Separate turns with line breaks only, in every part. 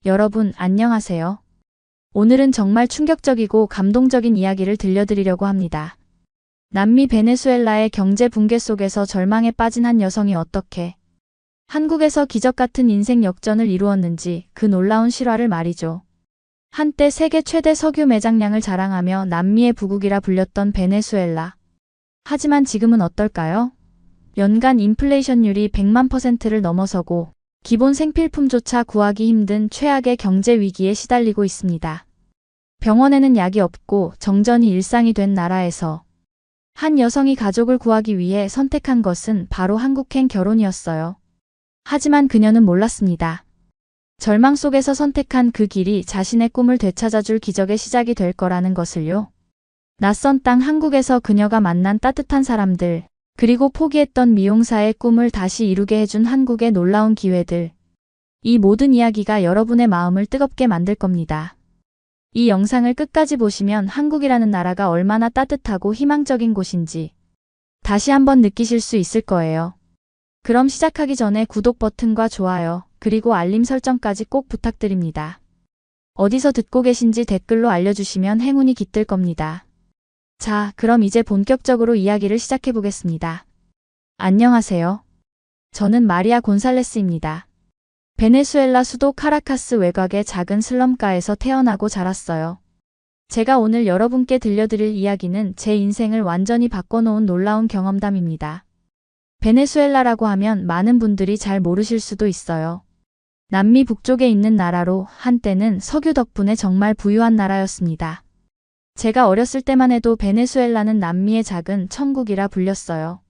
여러분, 안녕하세요. 오늘은 정말 충격적이고 감동적인 이야기를 들려드리려고 합니다. 남미 베네수엘라의 경제 붕괴 속에서 절망에 빠진 한 여성이 어떻게 한국에서 기적 같은 인생 역전을 이루었는지, 그 놀라운 실화를 말이죠. 한때 세계 최대 석유 매장량을 자랑하며 남미의 부국이라 불렸던 베네수엘라. 하지만 지금은 어떨까요? 연간 인플레이션율이 100만%를 넘어서고 기본 생필품조차 구하기 힘든 최악의 경제 위기에 시달리고 있습니다. 병원에는 약이 없고 정전이 일상이 된 나라에서 한 여성이 가족을 구하기 위해 선택한 것은 바로 한국행 결혼이었어요. 하지만 그녀는 몰랐습니다. 절망 속에서 선택한 그 길이 자신의 꿈을 되찾아줄 기적의 시작이 될 거라는 것을요. 낯선 땅 한국에서 그녀가 만난 따뜻한 사람들, 그리고 포기했던 미용사의 꿈을 다시 이루게 해준 한국의 놀라운 기회들. 이 모든 이야기가 여러분의 마음을 뜨겁게 만들 겁니다. 이 영상을 끝까지 보시면 한국이라는 나라가 얼마나 따뜻하고 희망적인 곳인지 다시 한번 느끼실 수 있을 거예요. 그럼 시작하기 전에 구독 버튼과 좋아요, 그리고 알림 설정까지 꼭 부탁드립니다. 어디서 듣고 계신지 댓글로 알려주시면 행운이 깃들 겁니다. 자, 그럼 이제 본격적으로 이야기를 시작해 보겠습니다. 안녕하세요. 저는 마리아 곤살레스입니다. 베네수엘라 수도 카라카스 외곽의 작은 슬럼가에서 태어나고 자랐어요. 제가 오늘 여러분께 들려드릴 이야기는 제 인생을 완전히 바꿔놓은 놀라운 경험담입니다. 베네수엘라라고 하면 많은 분들이 잘 모르실 수도 있어요. 남미 북쪽에 있는 나라로 한때는 석유 덕분에 정말 부유한 나라였습니다. 제가 어렸을 때만 해도 베네수엘라는 남미의 작은 천국이라 불렸어요.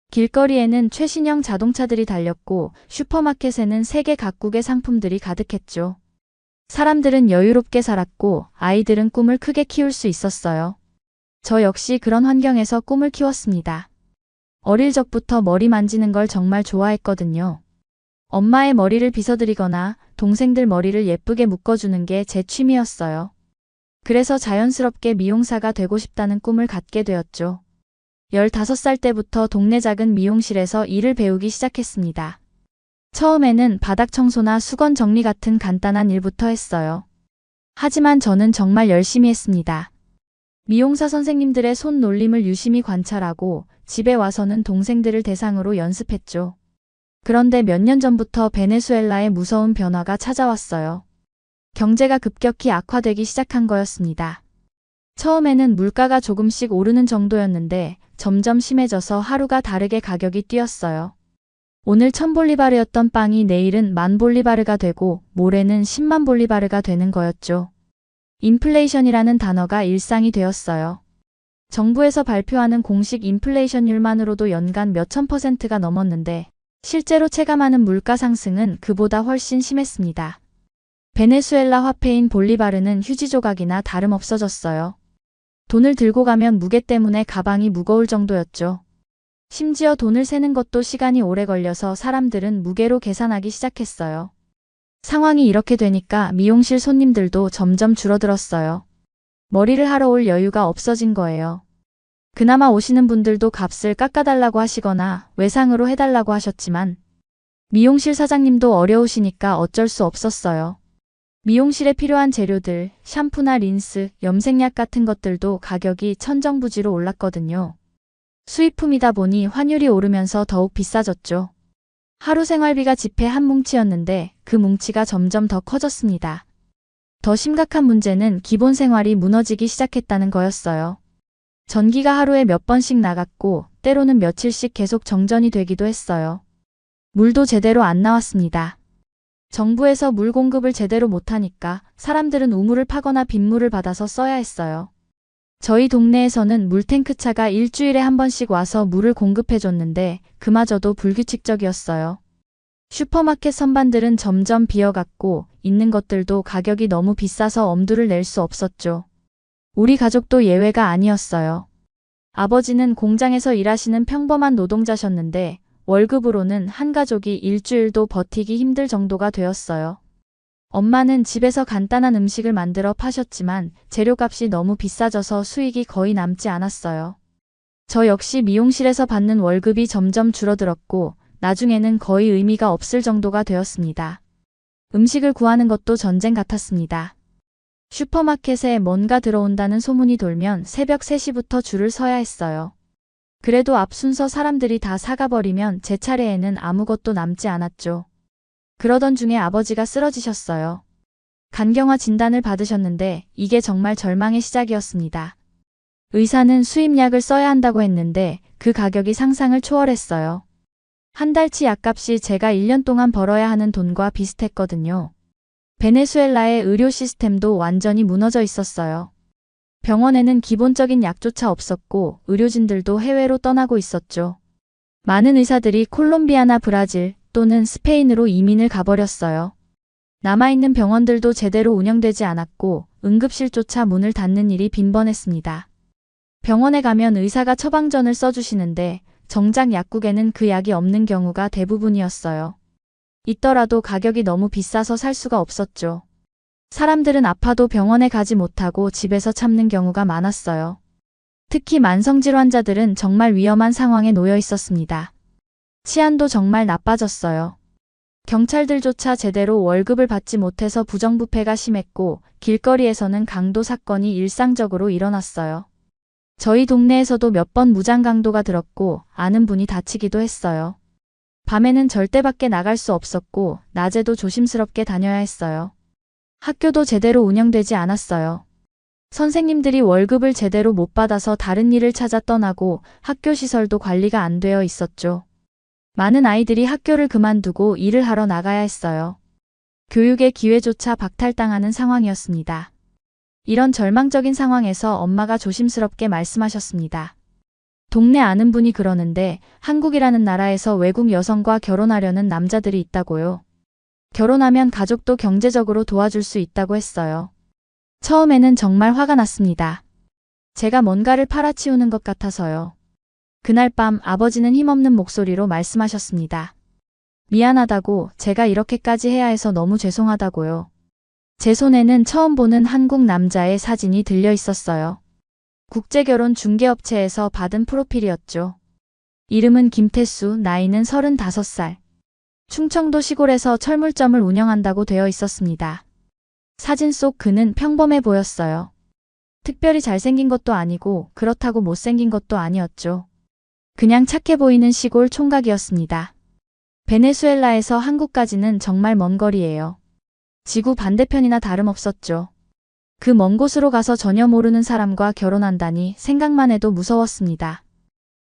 길거리에는 최신형 자동차들이 달렸고 슈퍼마켓에는 세계 각국의 상품들이 가득했죠. 사람들은 여유롭게 살았고 아이들은 꿈을 크게 키울 수 있었어요. 저 역시 그런 환경에서 꿈을 키웠습니다. 어릴 적부터 머리 만지는 걸 정말 좋아했거든요. 엄마의 머리를 빗어드리거나 동생들 머리를 예쁘게 묶어주는 게 제 취미였어요. 그래서 자연스럽게 미용사가 되고 싶다는 꿈을 갖게 되었죠. 15살 때부터 동네 작은 미용실에서 일을 배우기 시작했습니다. 처음에는 바닥 청소나 수건 정리 같은 간단한 일부터 했어요. 하지만 저는 정말 열심히 했습니다. 미용사 선생님들의 손 놀림을 유심히 관찰하고 집에 와서는 동생들을 대상으로 연습했죠. 그런데 몇 년 전부터 베네수엘라에 무서운 변화가 찾아왔어요. 경제가 급격히 악화되기 시작한 거였습니다. 처음에는 물가가 조금씩 오르는 정도였는데 점점 심해져서 하루가 다르게 가격이 뛰었어요. 오늘 1000볼리바르였던 빵이 내일은 10,000볼리바르가 되고 모레는 10만 볼리바르가 되는 거였죠. 인플레이션이라는 단어가 일상이 되었어요. 정부에서 발표하는 공식 인플레이션율만으로도 연간 몇천 %가 넘었는데 실제로 체감하는 물가 상승은 그보다 훨씬 심했습니다. 베네수엘라 화폐인 볼리바르는 휴지 조각이나 다름없어졌어요. 돈을 들고 가면 무게 때문에 가방이 무거울 정도였죠. 심지어 돈을 세는 것도 시간이 오래 걸려서 사람들은 무게로 계산하기 시작했어요. 상황이 이렇게 되니까 미용실 손님들도 점점 줄어들었어요. 머리를 하러 올 여유가 없어진 거예요. 그나마 오시는 분들도 값을 깎아달라고 하시거나 외상으로 해달라고 하셨지만 미용실 사장님도 어려우시니까 어쩔 수 없었어요. 미용실에 필요한 재료들, 샴푸나 린스, 염색약 같은 것들도 가격이 천정부지로 올랐거든요. 수입품이다 보니 환율이 오르면서 더욱 비싸졌죠. 하루 생활비가 지폐 한 뭉치였는데 그 뭉치가 점점 더 커졌습니다. 더 심각한 문제는 기본 생활이 무너지기 시작했다는 거였어요. 전기가 하루에 몇 번씩 나갔고 때로는 며칠씩 계속 정전이 되기도 했어요. 물도 제대로 안 나왔습니다. 정부에서 물 공급을 제대로 못하니까 사람들은 우물을 파거나 빗물을 받아서 써야 했어요. 저희 동네에서는 물탱크차가 일주일에 한 번씩 와서 물을 공급해줬는데 그마저도 불규칙적이었어요. 슈퍼마켓 선반들은 점점 비어갔고 있는 것들도 가격이 너무 비싸서 엄두를 낼 수 없었죠. 우리 가족도 예외가 아니었어요. 아버지는 공장에서 일하시는 평범한 노동자셨는데 월급으로는 한 가족이 일주일도 버티기 힘들 정도가 되었어요. 엄마는 집에서 간단한 음식을 만들어 파셨지만 재료값이 너무 비싸져서 수익이 거의 남지 않았어요. 저 역시 미용실에서 받는 월급이 점점 줄어들었고 나중에는 거의 의미가 없을 정도가 되었습니다. 음식을 구하는 것도 전쟁 같았습니다. 슈퍼마켓에 뭔가 들어온다는 소문이 돌면 새벽 3시부터 줄을 서야 했어요. 그래도 앞순서 사람들이 다 사가버리면 제 차례에는 아무것도 남지 않았죠. 그러던 중에 아버지가 쓰러지셨어요. 간경화 진단을 받으셨는데 이게 정말 절망의 시작이었습니다. 의사는 수입약을 써야 한다고 했는데 그 가격이 상상을 초월했어요. 한 달치 약값이 제가 1년 동안 벌어야 하는 돈과 비슷했거든요. 베네수엘라의 의료 시스템도 완전히 무너져 있었어요. 병원에는 기본적인 약조차 없었고 의료진들도 해외로 떠나고 있었죠. 많은 의사들이 콜롬비아나 브라질 또는 스페인으로 이민을 가버렸어요. 남아있는 병원들도 제대로 운영되지 않았고 응급실조차 문을 닫는 일이 빈번했습니다. 병원에 가면 의사가 처방전을 써주시는데 정작 약국에는 그 약이 없는 경우가 대부분이었어요. 있더라도 가격이 너무 비싸서 살 수가 없었죠. 사람들은 아파도 병원에 가지 못하고 집에서 참는 경우가 많았어요. 특히 만성질 환자들은 정말 위험한 상황에 놓여 있었습니다. 치안도 정말 나빠졌어요. 경찰들조차 제대로 월급을 받지 못해서 부정부패가 심했고 길거리에서는 강도 사건이 일상적으로 일어났어요. 저희 동네에서도 몇 번 무장강도가 들었고 아는 분이 다치기도 했어요. 밤에는 절대 밖에 나갈 수 없었고 낮에도 조심스럽게 다녀야 했어요. 학교도 제대로 운영되지 않았어요. 선생님들이 월급을 제대로 못 받아서 다른 일을 찾아 떠나고 학교 시설도 관리가 안 되어 있었죠. 많은 아이들이 학교를 그만두고 일을 하러 나가야 했어요. 교육의 기회조차 박탈당하는 상황이었습니다. 이런 절망적인 상황에서 엄마가 조심스럽게 말씀하셨습니다. 동네 아는 분이 그러는데 한국이라는 나라에서 외국 여성과 결혼하려는 남자들이 있다고요. 결혼하면 가족도 경제적으로 도와줄 수 있다고 했어요. 처음에는 정말 화가 났습니다. 제가 뭔가를 팔아치우는 것 같아서요. 그날 밤 아버지는 힘없는 목소리로 말씀하셨습니다. 미안하다고, 제가 이렇게까지 해야 해서 너무 죄송하다고요. 제 손에는 처음 보는 한국 남자의 사진이 들려 있었어요. 국제결혼 중개업체에서 받은 프로필이었죠. 이름은 김태수, 나이는 35살. 충청도 시골에서 철물점을 운영한다고 되어 있었습니다. 사진 속 그는 평범해 보였어요. 특별히 잘생긴 것도 아니고 그렇다고 못생긴 것도 아니었죠. 그냥 착해 보이는 시골 총각이었습니다. 베네수엘라에서 한국까지는 정말 먼 거리예요. 지구 반대편이나 다름없었죠. 그 먼 곳으로 가서 전혀 모르는 사람과 결혼한다니 생각만 해도 무서웠습니다.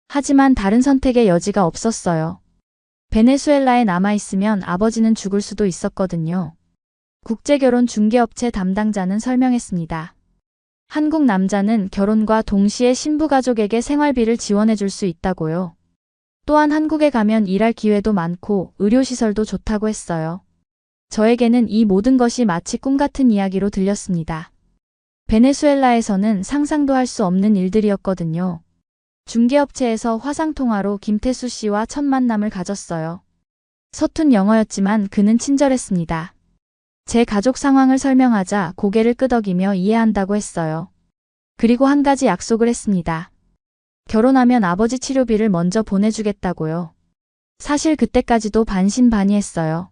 하지만 다른 선택의 여지가 없었어요. 베네수엘라에 남아있으면 아버지는 죽을 수도 있었거든요. 국제결혼 중개업체 담당자는 설명했습니다. 한국 남자는 결혼과 동시에 신부 가족에게 생활비를 지원해 줄 수 있다고요. 또한 한국에 가면 일할 기회도 많고 의료시설도 좋다고 했어요. 저에게는 이 모든 것이 마치 꿈 같은 이야기로 들렸습니다. 베네수엘라에서는 상상도 할 수 없는 일들이었거든요. 중개업체에서 화상통화로 김태수 씨와 첫 만남을 가졌어요. 서툰 영어였지만 그는 친절했습니다. 제 가족 상황을 설명하자 고개를 끄덕이며 이해한다고 했어요. 그리고 한 가지 약속을 했습니다. 결혼하면 아버지 치료비를 먼저 보내주겠다고요. 사실 그때까지도 반신반의했어요.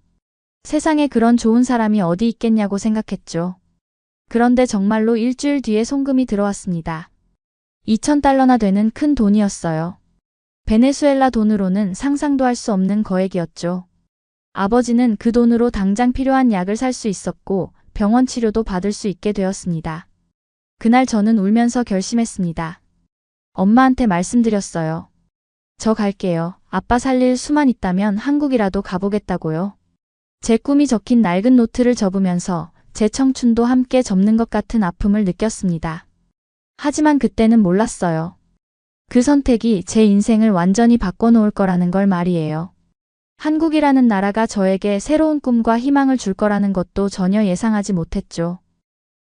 세상에 그런 좋은 사람이 어디 있겠냐고 생각했죠. 그런데 정말로 일주일 뒤에 송금이 들어왔습니다. 2,000달러나 되는 큰 돈이었어요. 베네수엘라 돈으로는 상상도 할 수 없는 거액이었죠. 아버지는 그 돈으로 당장 필요한 약을 살 수 있었고 병원 치료도 받을 수 있게 되었습니다. 그날 저는 울면서 결심했습니다. 엄마한테 말씀드렸어요. 저 갈게요. 아빠 살릴 수만 있다면 한국이라도 가보겠다고요. 제 꿈이 적힌 낡은 노트를 접으면서 제 청춘도 함께 접는 것 같은 아픔을 느꼈습니다. 하지만 그때는 몰랐어요. 그 선택이 제 인생을 완전히 바꿔놓을 거라는 걸 말이에요. 한국이라는 나라가 저에게 새로운 꿈과 희망을 줄 거라는 것도 전혀 예상하지 못했죠.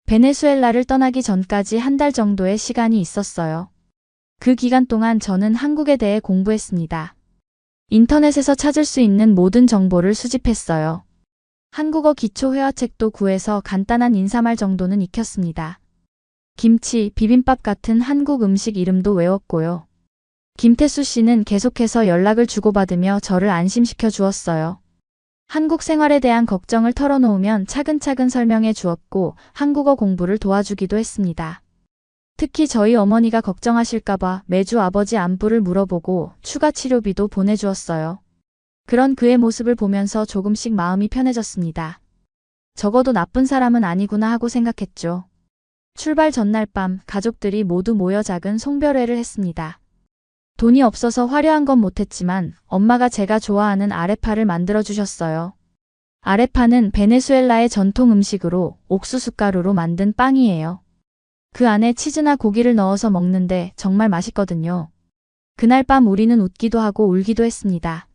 베네수엘라를 떠나기 전까지 한 달 정도의 시간이 있었어요. 그 기간 동안 저는 한국에 대해 공부했습니다. 인터넷에서 찾을 수 있는 모든 정보를 수집했어요. 한국어 기초 회화책도 구해서 간단한 인사말 정도는 익혔습니다. 김치, 비빔밥 같은 한국 음식 이름도 외웠고요. 김태수 씨는 계속해서 연락을 주고받으며 저를 안심시켜 주었어요. 한국 생활에 대한 걱정을 털어놓으면 차근차근 설명해 주었고 한국어 공부를 도와주기도 했습니다. 특히 저희 어머니가 걱정하실까봐 매주 아버지 안부를 물어보고 추가 치료비도 보내주었어요. 그런 그의 모습을 보면서 조금씩 마음이 편해졌습니다. 적어도 나쁜 사람은 아니구나 하고 생각했죠. 출발 전날 밤 가족들이 모두 모여 작은 송별회를 했습니다. 돈이 없어서 화려한 건 못했지만 엄마가 제가 좋아하는 아레파를 만들어주셨어요. 아레파는 베네수엘라의 전통 음식으로 옥수수 가루로 만든 빵이에요. 그 안에 치즈나 고기를 넣어서 먹는데 정말 맛있거든요. 그날 밤 우리는 웃기도 하고 울기도 했습니다.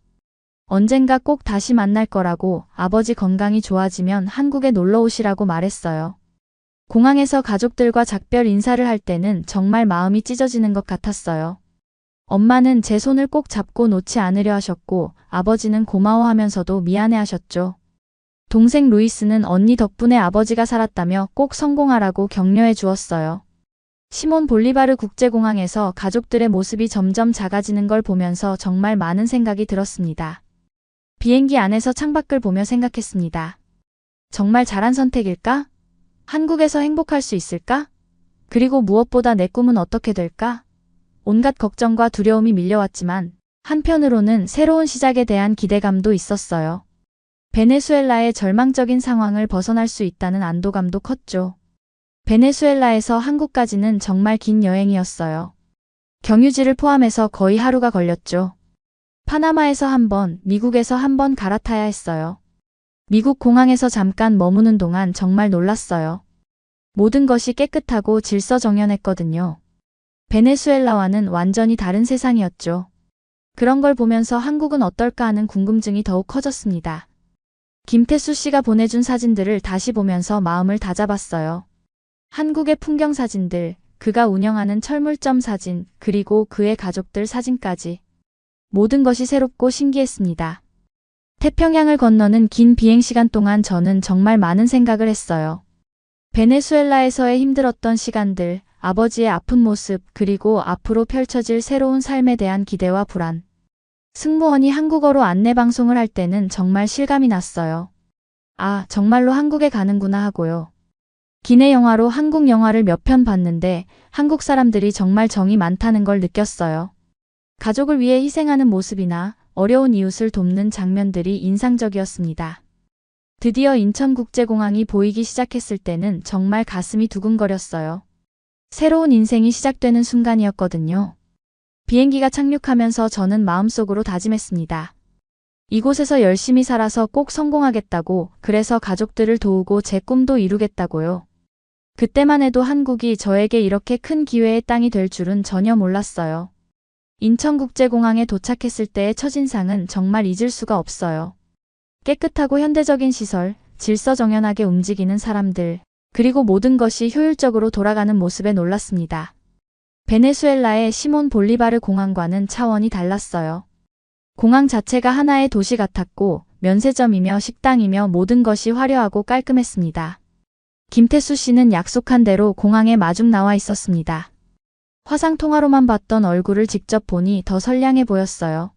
언젠가 꼭 다시 만날 거라고 아버지 건강이 좋아지면 한국에 놀러 오시라고 말했어요. 공항에서 가족들과 작별 인사를 할 때는 정말 마음이 찢어지는 것 같았어요. 엄마는 제 손을 꼭 잡고 놓지 않으려 하셨고 아버지는 고마워하면서도 미안해하셨죠. 동생 루이스는 언니 덕분에 아버지가 살았다며 꼭 성공하라고 격려해 주었어요. 시몬 볼리바르 국제공항에서 가족들의 모습이 점점 작아지는 걸 보면서 정말 많은 생각이 들었습니다. 비행기 안에서 창밖을 보며 생각했습니다. 정말 잘한 선택일까? 한국에서 행복할 수 있을까? 그리고 무엇보다 내 꿈은 어떻게 될까? 온갖 걱정과 두려움이 밀려왔지만 한편으로는 새로운 시작에 대한 기대감도 있었어요. 베네수엘라의 절망적인 상황을 벗어날 수 있다는 안도감도 컸죠. 베네수엘라에서 한국까지는 정말 긴 여행이었어요. 경유지를 포함해서 거의 하루가 걸렸죠. 파나마에서 한 번, 미국에서 한 번 갈아타야 했어요. 미국 공항에서 잠깐 머무는 동안 정말 놀랐어요. 모든 것이 깨끗하고 질서정연했거든요. 베네수엘라와는 완전히 다른 세상이었죠. 그런 걸 보면서 한국은 어떨까 하는 궁금증이 더욱 커졌습니다. 김태수 씨가 보내준 사진들을 다시 보면서 마음을 다잡았어요. 한국의 풍경 사진들, 그가 운영하는 철물점 사진, 그리고 그의 가족들 사진까지. 모든 것이 새롭고 신기했습니다. 태평양을 건너는 긴 비행시간 동안 저는 정말 많은 생각을 했어요. 베네수엘라에서의 힘들었던 시간들, 아버지의 아픈 모습, 그리고 앞으로 펼쳐질 새로운 삶에 대한 기대와 불안. 승무원이 한국어로 안내방송을 할 때는 정말 실감이 났어요. 아, 정말로 한국에 가는구나 하고요. 기내 영화로 한국 영화를 몇 편 봤는데 한국 사람들이 정말 정이 많다는 걸 느꼈어요. 가족을 위해 희생하는 모습이나 어려운 이웃을 돕는 장면들이 인상적이었습니다. 드디어 인천국제공항이 보이기 시작했을 때는 정말 가슴이 두근거렸어요. 새로운 인생이 시작되는 순간이었거든요. 비행기가 착륙하면서 저는 마음속으로 다짐했습니다. 이곳에서 열심히 살아서 꼭 성공하겠다고, 그래서 가족들을 도우고 제 꿈도 이루겠다고요. 그때만 해도 한국이 저에게 이렇게 큰 기회의 땅이 될 줄은 전혀 몰랐어요. 인천국제공항에 도착했을 때의 첫인상은 정말 잊을 수가 없어요. 깨끗하고 현대적인 시설, 질서정연하게 움직이는 사람들, 그리고 모든 것이 효율적으로 돌아가는 모습에 놀랐습니다. 베네수엘라의 시몬 볼리바르 공항과는 차원이 달랐어요. 공항 자체가 하나의 도시 같았고 면세점이며 식당이며 모든 것이 화려하고 깔끔했습니다. 김태수 씨는 약속한 대로 공항에 마중 나와 있었습니다. 화상통화로만 봤던 얼굴을 직접 보니 더 선량해 보였어요.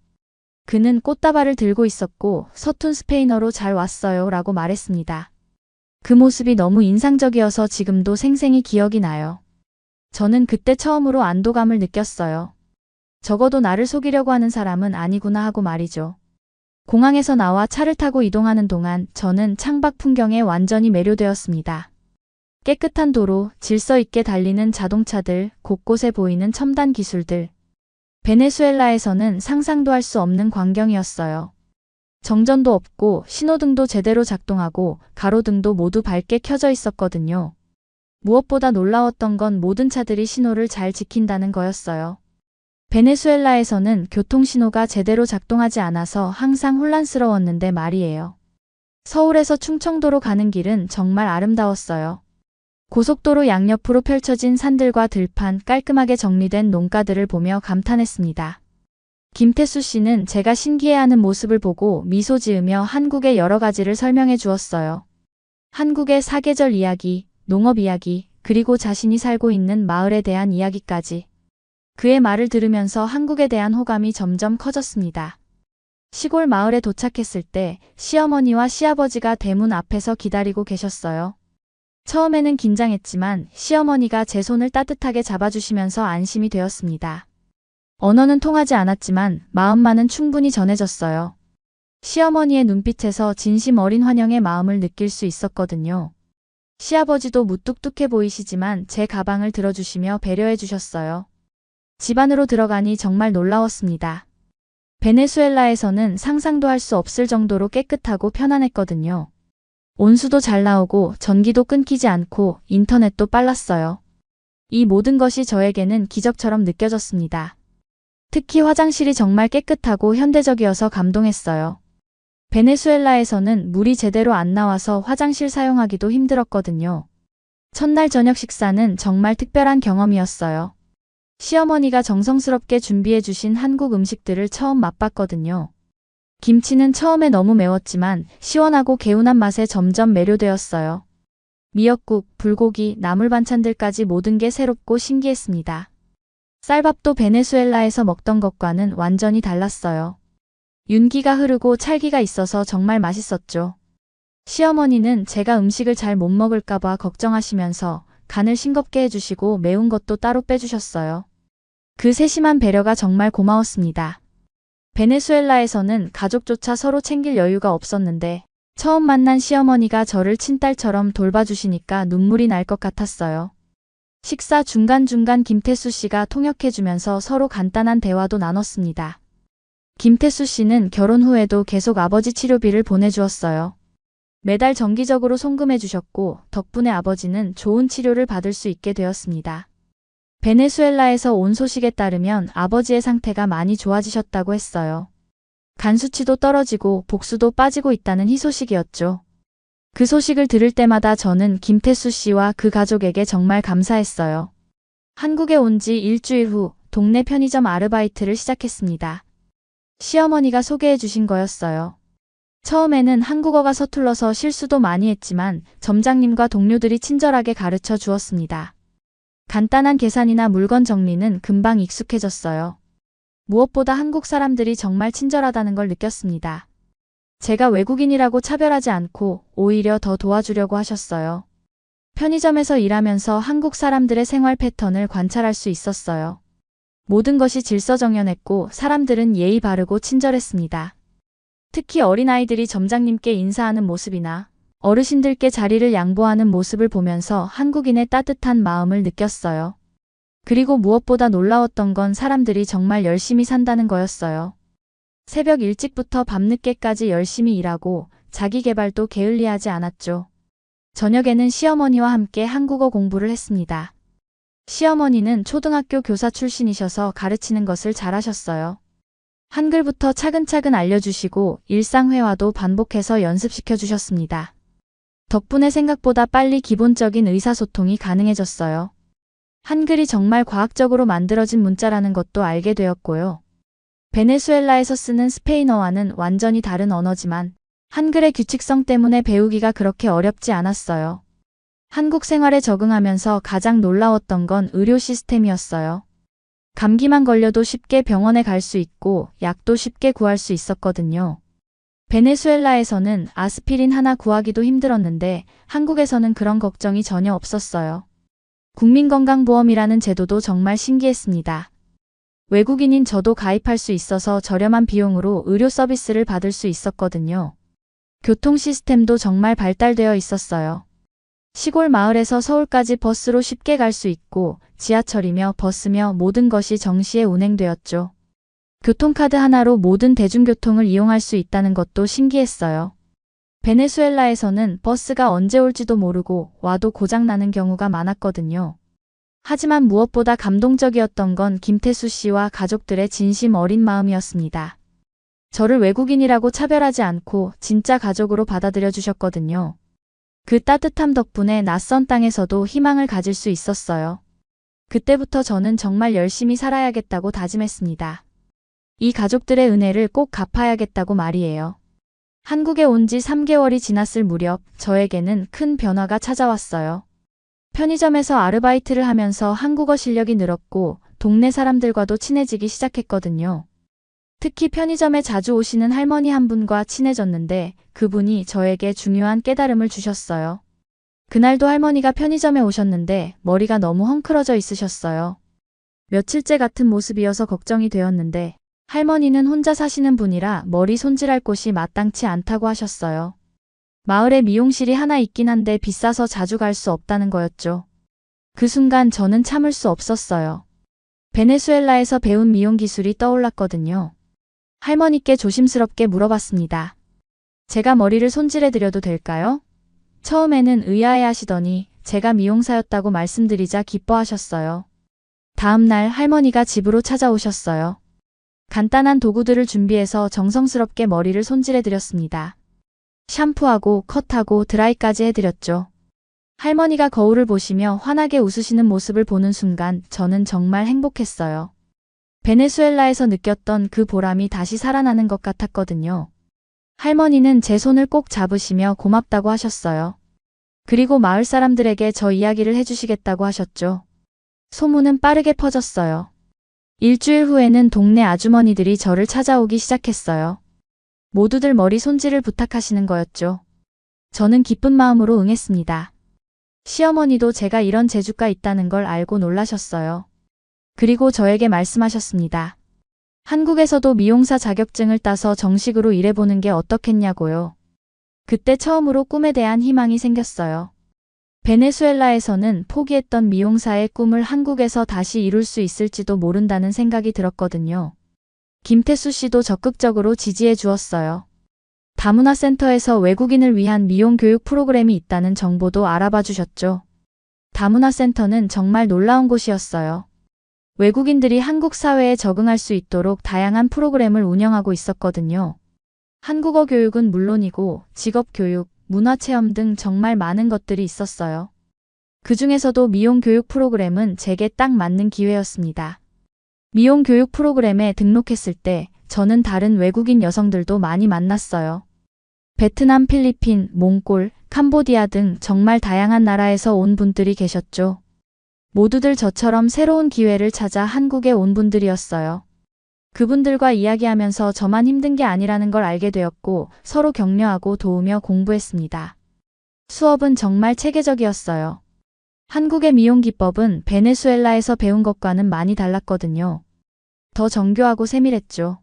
그는 꽃다발을 들고 있었고 서툰 스페인어로 잘 왔어요 라고 말했습니다. 그 모습이 너무 인상적이어서 지금도 생생히 기억이 나요. 저는 그때 처음으로 안도감을 느꼈어요. 적어도 나를 속이려고 하는 사람은 아니구나 하고 말이죠. 공항에서 나와 차를 타고 이동하는 동안 저는 창밖 풍경에 완전히 매료되었습니다. 깨끗한 도로, 질서 있게 달리는 자동차들, 곳곳에 보이는 첨단 기술들. 베네수엘라에서는 상상도 할 수 없는 광경이었어요. 정전도 없고 신호등도 제대로 작동하고 가로등도 모두 밝게 켜져 있었거든요. 무엇보다 놀라웠던 건 모든 차들이 신호를 잘 지킨다는 거였어요. 베네수엘라에서는 교통신호가 제대로 작동하지 않아서 항상 혼란스러웠는데 말이에요. 서울에서 충청도로 가는 길은 정말 아름다웠어요. 고속도로 양옆으로 펼쳐진 산들과 들판, 깔끔하게 정리된 농가들을 보며 감탄했습니다. 김태수 씨는 제가 신기해하는 모습을 보고 미소 지으며 한국의 여러 가지를 설명해 주었어요. 한국의 사계절 이야기, 농업 이야기, 그리고 자신이 살고 있는 마을에 대한 이야기까지. 그의 말을 들으면서 한국에 대한 호감이 점점 커졌습니다. 시골 마을에 도착했을 때 시어머니와 시아버지가 대문 앞에서 기다리고 계셨어요. 처음에는 긴장했지만 시어머니가 제 손을 따뜻하게 잡아주시면서 안심이 되었습니다. 언어는 통하지 않았지만 마음만은 충분히 전해졌어요. 시어머니의 눈빛에서 진심 어린 환영의 마음을 느낄 수 있었거든요. 시아버지도 무뚝뚝해 보이시지만 제 가방을 들어주시며 배려해 주셨어요. 집 안으로 들어가니 정말 놀라웠습니다. 베네수엘라에서는 상상도 할 수 없을 정도로 깨끗하고 편안했거든요. 온수도 잘 나오고 전기도 끊기지 않고 인터넷도 빨랐어요. 이 모든 것이 저에게는 기적처럼 느껴졌습니다. 특히 화장실이 정말 깨끗하고 현대적이어서 감동했어요. 베네수엘라에서는 물이 제대로 안 나와서 화장실 사용하기도 힘들었거든요. 첫날 저녁 식사는 정말 특별한 경험이었어요. 시어머니가 정성스럽게 준비해 주신 한국 음식들을 처음 맛봤거든요. 김치는 처음에 너무 매웠지만 시원하고 개운한 맛에 점점 매료되었어요. 미역국, 불고기, 나물 반찬들까지 모든 게 새롭고 신기했습니다. 쌀밥도 베네수엘라에서 먹던 것과는 완전히 달랐어요. 윤기가 흐르고 찰기가 있어서 정말 맛있었죠. 시어머니는 제가 음식을 잘 못 먹을까봐 걱정하시면서 간을 싱겁게 해주시고 매운 것도 따로 빼주셨어요. 그 세심한 배려가 정말 고마웠습니다. 베네수엘라에서는 가족조차 서로 챙길 여유가 없었는데 처음 만난 시어머니가 저를 친딸처럼 돌봐주시니까 눈물이 날 것 같았어요. 식사 중간중간 김태수 씨가 통역해주면서 서로 간단한 대화도 나눴습니다. 김태수 씨는 결혼 후에도 계속 아버지 치료비를 보내주었어요. 매달 정기적으로 송금해 주셨고 덕분에 아버지는 좋은 치료를 받을 수 있게 되었습니다. 베네수엘라에서 온 소식에 따르면 아버지의 상태가 많이 좋아지셨다고 했어요. 간 수치도 떨어지고 복수도 빠지고 있다는 희소식이었죠. 그 소식을 들을 때마다 저는 김태수 씨와 그 가족에게 정말 감사했어요. 한국에 온 지 일주일 후 동네 편의점 아르바이트를 시작했습니다. 시어머니가 소개해 주신 거였어요. 처음에는 한국어가 서툴러서 실수도 많이 했지만 점장님과 동료들이 친절하게 가르쳐 주었습니다. 간단한 계산이나 물건 정리는 금방 익숙해졌어요. 무엇보다 한국 사람들이 정말 친절하다는 걸 느꼈습니다. 제가 외국인이라고 차별하지 않고 오히려 더 도와주려고 하셨어요. 편의점에서 일하면서 한국 사람들의 생활 패턴을 관찰할 수 있었어요. 모든 것이 질서정연했고 사람들은 예의 바르고 친절했습니다. 특히 어린아이들이 점장님께 인사하는 모습이나 어르신들께 자리를 양보하는 모습을 보면서 한국인의 따뜻한 마음을 느꼈어요. 그리고 무엇보다 놀라웠던 건 사람들이 정말 열심히 산다는 거였어요. 새벽 일찍부터 밤늦게까지 열심히 일하고 자기 개발도 게을리하지 않았죠. 저녁에는 시어머니와 함께 한국어 공부를 했습니다. 시어머니는 초등학교 교사 출신이셔서 가르치는 것을 잘하셨어요. 한글부터 차근차근 알려주시고 일상회화도 반복해서 연습시켜 주셨습니다. 덕분에 생각보다 빨리 기본적인 의사소통이 가능해졌어요. 한글이 정말 과학적으로 만들어진 문자라는 것도 알게 되었고요. 베네수엘라에서 쓰는 스페인어와는 완전히 다른 언어지만 한글의 규칙성 때문에 배우기가 그렇게 어렵지 않았어요. 한국 생활에 적응하면서 가장 놀라웠던 건 의료 시스템이었어요. 감기만 걸려도 쉽게 병원에 갈 수 있고 약도 쉽게 구할 수 있었거든요. 베네수엘라에서는 아스피린 하나 구하기도 힘들었는데 한국에서는 그런 걱정이 전혀 없었어요. 국민건강보험이라는 제도도 정말 신기했습니다. 외국인인 저도 가입할 수 있어서 저렴한 비용으로 의료 서비스를 받을 수 있었거든요. 교통 시스템도 정말 발달되어 있었어요. 시골 마을에서 서울까지 버스로 쉽게 갈 수 있고 지하철이며 버스며 모든 것이 정시에 운행되었죠. 교통카드 하나로 모든 대중교통을 이용할 수 있다는 것도 신기했어요. 베네수엘라에서는 버스가 언제 올지도 모르고 와도 고장나는 경우가 많았거든요. 하지만 무엇보다 감동적이었던 건 김태수 씨와 가족들의 진심 어린 마음이었습니다. 저를 외국인이라고 차별하지 않고 진짜 가족으로 받아들여 주셨거든요. 그 따뜻함 덕분에 낯선 땅에서도 희망을 가질 수 있었어요. 그때부터 저는 정말 열심히 살아야겠다고 다짐했습니다. 이 가족들의 은혜를 꼭 갚아야겠다고 말이에요. 한국에 온 지 3개월이 지났을 무렵 저에게는 큰 변화가 찾아왔어요. 편의점에서 아르바이트를 하면서 한국어 실력이 늘었고 동네 사람들과도 친해지기 시작했거든요. 특히 편의점에 자주 오시는 할머니 한 분과 친해졌는데 그분이 저에게 중요한 깨달음을 주셨어요. 그날도 할머니가 편의점에 오셨는데 머리가 너무 헝클어져 있으셨어요. 며칠째 같은 모습이어서 걱정이 되었는데 할머니는 혼자 사시는 분이라 머리 손질할 곳이 마땅치 않다고 하셨어요. 마을에 미용실이 하나 있긴 한데 비싸서 자주 갈 수 없다는 거였죠. 그 순간 저는 참을 수 없었어요. 베네수엘라에서 배운 미용 기술이 떠올랐거든요. 할머니께 조심스럽게 물어봤습니다. 제가 머리를 손질해드려도 될까요? 처음에는 의아해 하시더니 제가 미용사였다고 말씀드리자 기뻐하셨어요. 다음 날 할머니가 집으로 찾아오셨어요. 간단한 도구들을 준비해서 정성스럽게 머리를 손질해드렸습니다. 샴푸하고 컷하고 드라이까지 해드렸죠. 할머니가 거울을 보시며 환하게 웃으시는 모습을 보는 순간 저는 정말 행복했어요. 베네수엘라에서 느꼈던 그 보람이 다시 살아나는 것 같았거든요. 할머니는 제 손을 꼭 잡으시며 고맙다고 하셨어요. 그리고 마을 사람들에게 저 이야기를 해주시겠다고 하셨죠. 소문은 빠르게 퍼졌어요. 일주일 후에는 동네 아주머니들이 저를 찾아오기 시작했어요. 모두들 머리 손질을 부탁하시는 거였죠. 저는 기쁜 마음으로 응했습니다. 시어머니도 제가 이런 재주가 있다는 걸 알고 놀라셨어요. 그리고 저에게 말씀하셨습니다. 한국에서도 미용사 자격증을 따서 정식으로 일해보는 게 어떻겠냐고요. 그때 처음으로 꿈에 대한 희망이 생겼어요. 베네수엘라에서는 포기했던 미용사의 꿈을 한국에서 다시 이룰 수 있을지도 모른다는 생각이 들었거든요. 김태수 씨도 적극적으로 지지해 주었어요. 다문화센터에서 외국인을 위한 미용 교육 프로그램이 있다는 정보도 알아봐 주셨죠. 다문화센터는 정말 놀라운 곳이었어요. 외국인들이 한국 사회에 적응할 수 있도록 다양한 프로그램을 운영하고 있었거든요. 한국어 교육은 물론이고 직업 교육, 문화체험 등 정말 많은 것들이 있었어요. 그 중에서도 미용 교육 프로그램은 제게 딱 맞는 기회였습니다. 미용 교육 프로그램에 등록했을 때 저는 다른 외국인 여성들도 많이 만났어요. 베트남, 필리핀, 몽골, 캄보디아 등 정말 다양한 나라에서 온 분들이 계셨죠. 모두들 저처럼 새로운 기회를 찾아 한국에 온 분들이었어요. 그분들과 이야기하면서 저만 힘든 게 아니라는 걸 알게 되었고 서로 격려하고 도우며 공부했습니다. 수업은 정말 체계적이었어요. 한국의 미용 기법은 베네수엘라에서 배운 것과는 많이 달랐거든요. 더 정교하고 세밀했죠.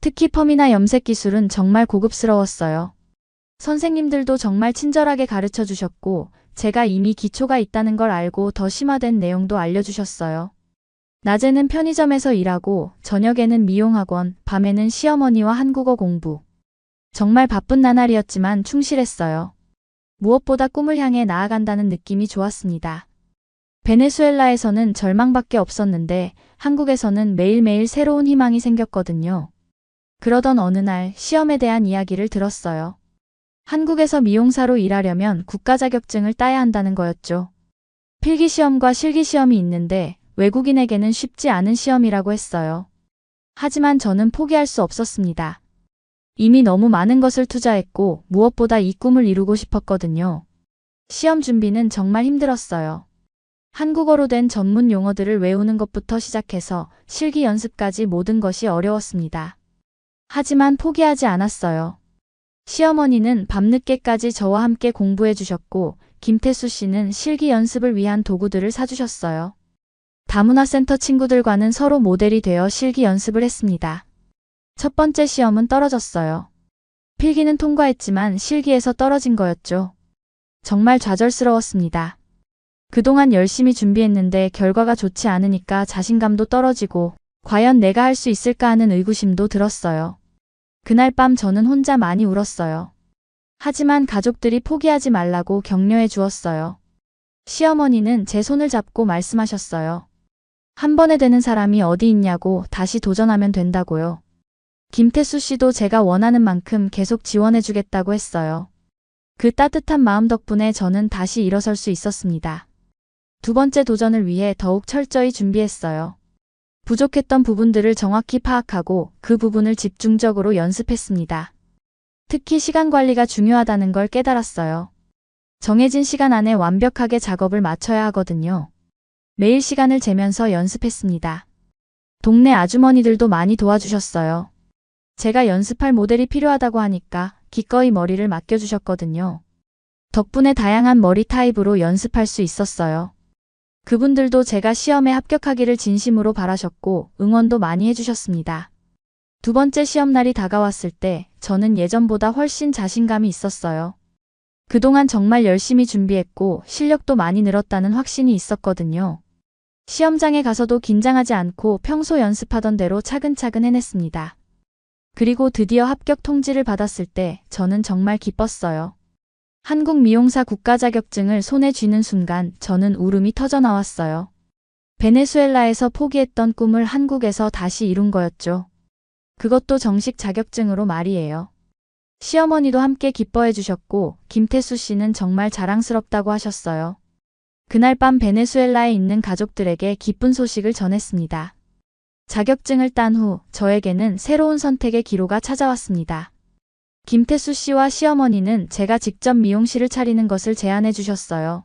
특히 펌이나 염색 기술은 정말 고급스러웠어요. 선생님들도 정말 친절하게 가르쳐 주셨고 제가 이미 기초가 있다는 걸 알고 더 심화된 내용도 알려주셨어요. 낮에는 편의점에서 일하고 저녁에는 미용학원, 밤에는 시어머니와 한국어 공부. 정말 바쁜 나날이었지만 충실했어요. 무엇보다 꿈을 향해 나아간다는 느낌이 좋았습니다. 베네수엘라에서는 절망밖에 없었는데 한국에서는 매일매일 새로운 희망이 생겼거든요. 그러던 어느 날 시험에 대한 이야기를 들었어요. 한국에서 미용사로 일하려면 국가 자격증을 따야 한다는 거였죠. 필기시험과 실기시험이 있는데 외국인에게는 쉽지 않은 시험이라고 했어요. 하지만 저는 포기할 수 없었습니다. 이미 너무 많은 것을 투자했고 무엇보다 이 꿈을 이루고 싶었거든요. 시험 준비는 정말 힘들었어요. 한국어로 된 전문 용어들을 외우는 것부터 시작해서 실기 연습까지 모든 것이 어려웠습니다. 하지만 포기하지 않았어요. 시어머니는 밤늦게까지 저와 함께 공부해 주셨고 김태수 씨는 실기 연습을 위한 도구들을 사주셨어요. 다문화센터 친구들과는 서로 모델이 되어 실기 연습을 했습니다. 첫 번째 시험은 떨어졌어요. 필기는 통과했지만 실기에서 떨어진 거였죠. 정말 좌절스러웠습니다. 그동안 열심히 준비했는데 결과가 좋지 않으니까 자신감도 떨어지고 과연 내가 할 수 있을까 하는 의구심도 들었어요. 그날 밤 저는 혼자 많이 울었어요. 하지만 가족들이 포기하지 말라고 격려해 주었어요. 시어머니는 제 손을 잡고 말씀하셨어요. 한 번에 되는 사람이 어디 있냐고 다시 도전하면 된다고요. 김태수 씨도 제가 원하는 만큼 계속 지원해 주겠다고 했어요. 그 따뜻한 마음 덕분에 저는 다시 일어설 수 있었습니다. 두 번째 도전을 위해 더욱 철저히 준비했어요. 부족했던 부분들을 정확히 파악하고 그 부분을 집중적으로 연습했습니다. 특히 시간 관리가 중요하다는 걸 깨달았어요. 정해진 시간 안에 완벽하게 작업을 마쳐야 하거든요. 매일 시간을 재면서 연습했습니다. 동네 아주머니들도 많이 도와주셨어요. 제가 연습할 모델이 필요하다고 하니까 기꺼이 머리를 맡겨주셨거든요. 덕분에 다양한 머리 타입으로 연습할 수 있었어요. 그분들도 제가 시험에 합격하기를 진심으로 바라셨고 응원도 많이 해주셨습니다. 두 번째 시험날이 다가왔을 때 저는 예전보다 훨씬 자신감이 있었어요. 그동안 정말 열심히 준비했고 실력도 많이 늘었다는 확신이 있었거든요. 시험장에 가서도 긴장하지 않고 평소 연습하던 대로 차근차근 해냈습니다. 그리고 드디어 합격 통지를 받았을 때 저는 정말 기뻤어요. 한국 미용사 국가 자격증을 손에 쥐는 순간 저는 울음이 터져 나왔어요. 베네수엘라에서 포기했던 꿈을 한국에서 다시 이룬 거였죠. 그것도 정식 자격증으로 말이에요. 시어머니도 함께 기뻐해 주셨고 김태수 씨는 정말 자랑스럽다고 하셨어요. 그날 밤 베네수엘라에 있는 가족들에게 기쁜 소식을 전했습니다. 자격증을 딴 후 저에게는 새로운 선택의 기로가 찾아왔습니다. 김태수 씨와 시어머니는 제가 직접 미용실을 차리는 것을 제안해 주셨어요.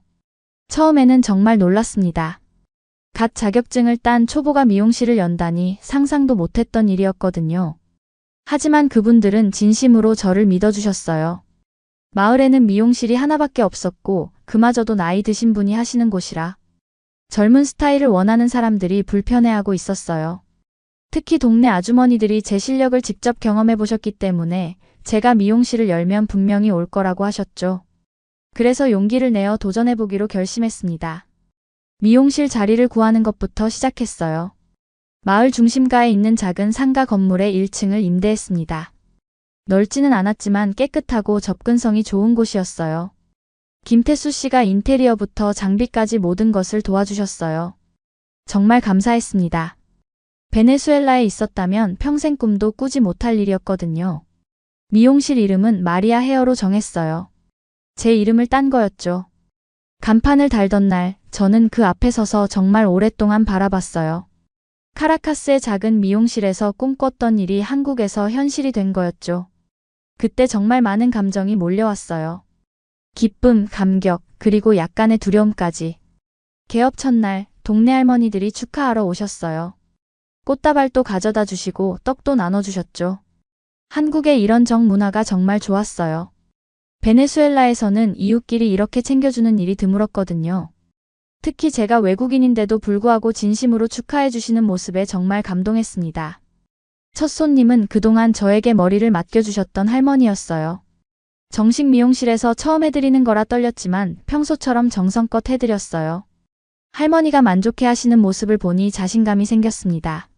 처음에는 정말 놀랐습니다. 갓 자격증을 딴 초보가 미용실을 연다니 상상도 못했던 일이었거든요. 하지만 그분들은 진심으로 저를 믿어주셨어요. 마을에는 미용실이 하나밖에 없었고 그마저도 나이 드신 분이 하시는 곳이라 젊은 스타일을 원하는 사람들이 불편해하고 있었어요. 특히 동네 아주머니들이 제 실력을 직접 경험해 보셨기 때문에 제가 미용실을 열면 분명히 올 거라고 하셨죠. 그래서 용기를 내어 도전해보기로 결심했습니다. 미용실 자리를 구하는 것부터 시작했어요. 마을 중심가에 있는 작은 상가 건물의 1층을 임대했습니다. 넓지는 않았지만 깨끗하고 접근성이 좋은 곳이었어요. 김태수 씨가 인테리어부터 장비까지 모든 것을 도와주셨어요. 정말 감사했습니다. 베네수엘라에 있었다면 평생 꿈도 꾸지 못할 일이었거든요. 미용실 이름은 마리아 헤어로 정했어요. 제 이름을 딴 거였죠. 간판을 달던 날 저는 그 앞에 서서 정말 오랫동안 바라봤어요. 카라카스의 작은 미용실에서 꿈꿨던 일이 한국에서 현실이 된 거였죠. 그때 정말 많은 감정이 몰려왔어요. 기쁨, 감격, 그리고 약간의 두려움까지. 개업 첫날 동네 할머니들이 축하하러 오셨어요. 꽃다발도 가져다 주시고 떡도 나눠주셨죠. 한국의 이런 정문화가 정말 좋았어요. 베네수엘라에서는 이웃끼리 이렇게 챙겨주는 일이 드물었거든요. 특히 제가 외국인인데도 불구하고 진심으로 축하해 주시는 모습에 정말 감동했습니다. 첫 손님은 그동안 저에게 머리를 맡겨주셨던 할머니였어요. 정식 미용실에서 처음 해드리는 거라 떨렸지만 평소처럼 정성껏 해드렸어요. 할머니가 만족해 하시는 모습을 보니 자신감이 생겼습니다.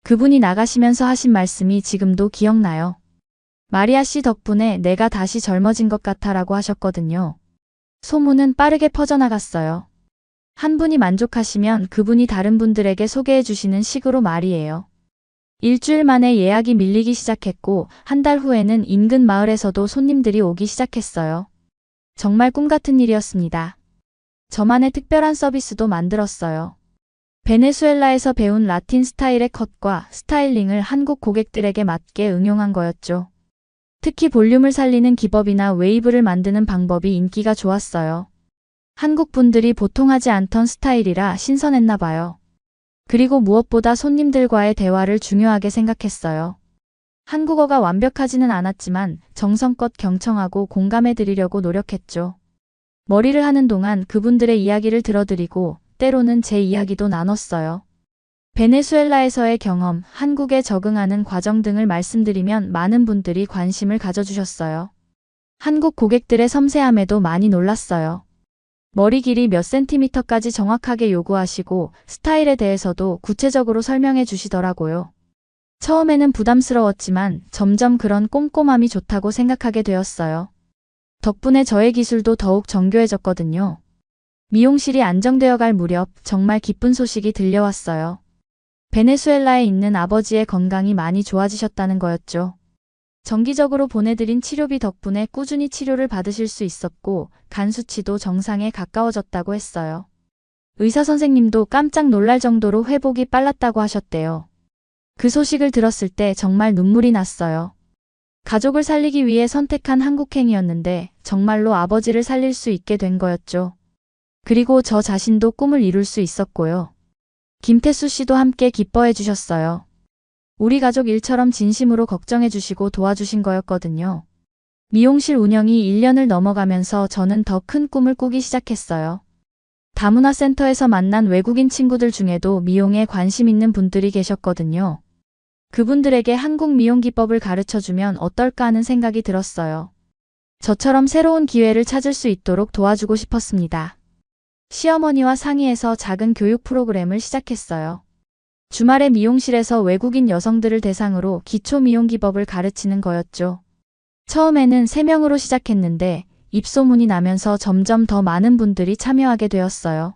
그분이 나가시면서 하신 말씀이 지금도 기억나요. 마리아 씨 덕분에 내가 다시 젊어진 것 같아라고 하셨거든요. 소문은 빠르게 퍼져나갔어요. 한 분이 만족하시면 그분이 다른 분들에게 소개해 주시는 식으로 말이에요. 일주일 만에 예약이 밀리기 시작했고 한 달 후에는 인근 마을에서도 손님들이 오기 시작했어요. 정말 꿈 같은 일이었습니다. 저만의 특별한 서비스도 만들었어요. 베네수엘라에서 배운 라틴 스타일의 컷과 스타일링을 한국 고객들에게 맞게 응용한 거였죠. 특히 볼륨을 살리는 기법이나 웨이브를 만드는 방법이 인기가 좋았어요. 한국 분들이 보통 하지 않던 스타일이라 신선했나 봐요. 그리고 무엇보다 손님들과의 대화를 중요하게 생각했어요. 한국어가 완벽하지는 않았지만 정성껏 경청하고 공감해 드리려고 노력했죠. 머리를 하는 동안 그분들의 이야기를 들어드리고 때로는 제 이야기도 나눴어요. 베네수엘라에서의 경험, 한국에 적응하는 과정 등을 말씀드리면 많은 분들이 관심을 가져주셨어요. 한국 고객들의 섬세함에도 많이 놀랐어요. 머리 길이 몇 센티미터까지 정확하게 요구하시고 스타일에 대해서도 구체적으로 설명해 주시더라고요. 처음에는 부담스러웠지만 점점 그런 꼼꼼함이 좋다고 생각하게 되었어요. 덕분에 저의 기술도 더욱 정교해졌거든요. 미용실이 안정되어 갈 무렵 정말 기쁜 소식이 들려왔어요. 베네수엘라에 있는 아버지의 건강이 많이 좋아지셨다는 거였죠. 정기적으로 보내드린 치료비 덕분에 꾸준히 치료를 받으실 수 있었고 간 수치도 정상에 가까워졌다고 했어요. 의사 선생님도 깜짝 놀랄 정도로 회복이 빨랐다고 하셨대요. 그 소식을 들었을 때 정말 눈물이 났어요. 가족을 살리기 위해 선택한 한국행이었는데 정말로 아버지를 살릴 수 있게 된 거였죠. 그리고 저 자신도 꿈을 이룰 수 있었고요. 김태수 씨도 함께 기뻐해 주셨어요. 우리 가족 일처럼 진심으로 걱정해 주시고 도와주신 거였거든요. 미용실 운영이 1년을 넘어가면서 저는 더 큰 꿈을 꾸기 시작했어요. 다문화센터에서 만난 외국인 친구들 중에도 미용에 관심 있는 분들이 계셨거든요. 그분들에게 한국 미용 기법을 가르쳐주면 어떨까 하는 생각이 들었어요. 저처럼 새로운 기회를 찾을 수 있도록 도와주고 싶었습니다. 시어머니와 상의해서 작은 교육 프로그램을 시작했어요. 주말에 미용실에서 외국인 여성들을 대상으로 기초 미용 기법을 가르치는 거였죠. 처음에는 3명으로 시작했는데 입소문이 나면서 점점 더 많은 분들이 참여하게 되었어요.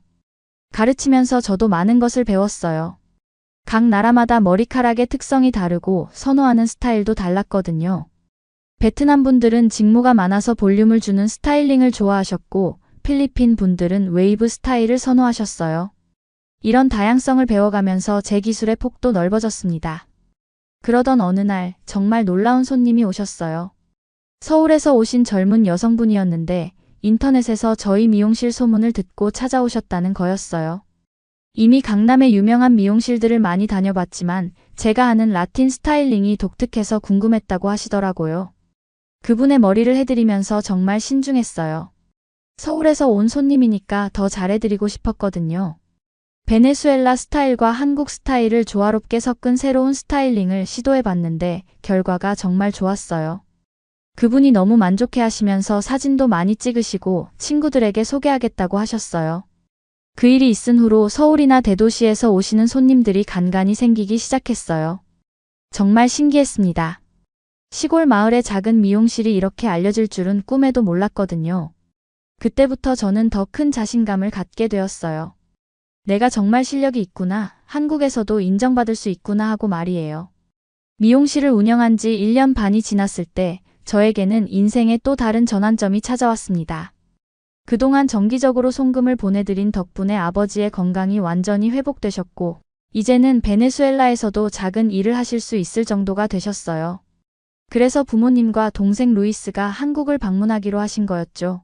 가르치면서 저도 많은 것을 배웠어요. 각 나라마다 머리카락의 특성이 다르고 선호하는 스타일도 달랐거든요. 베트남 분들은 직모가 많아서 볼륨을 주는 스타일링을 좋아하셨고 필리핀 분들은 웨이브 스타일을 선호하셨어요. 이런 다양성을 배워가면서 제 기술의 폭도 넓어졌습니다. 그러던 어느 날 정말 놀라운 손님이 오셨어요. 서울에서 오신 젊은 여성분이었는데 인터넷에서 저희 미용실 소문을 듣고 찾아오셨다는 거였어요. 이미 강남의 유명한 미용실들을 많이 다녀봤지만 제가 하는 라틴 스타일링이 독특해서 궁금했다고 하시더라고요. 그분의 머리를 해드리면서 정말 신중했어요. 서울에서 온 손님이니까 더 잘해드리고 싶었거든요. 베네수엘라 스타일과 한국 스타일을 조화롭게 섞은 새로운 스타일링을 시도해봤는데 결과가 정말 좋았어요. 그분이 너무 만족해 하시면서 사진도 많이 찍으시고 친구들에게 소개하겠다고 하셨어요. 그 일이 있은 후로 서울이나 대도시에서 오시는 손님들이 간간히 생기기 시작했어요. 정말 신기했습니다. 시골 마을의 작은 미용실이 이렇게 알려질 줄은 꿈에도 몰랐거든요. 그때부터 저는 더 큰 자신감을 갖게 되었어요. 내가 정말 실력이 있구나, 한국에서도 인정받을 수 있구나 하고 말이에요. 미용실을 운영한 지 1년 반이 지났을 때 저에게는 인생의 또 다른 전환점이 찾아왔습니다. 그동안 정기적으로 송금을 보내드린 덕분에 아버지의 건강이 완전히 회복되셨고 이제는 베네수엘라에서도 작은 일을 하실 수 있을 정도가 되셨어요. 그래서 부모님과 동생 루이스가 한국을 방문하기로 하신 거였죠.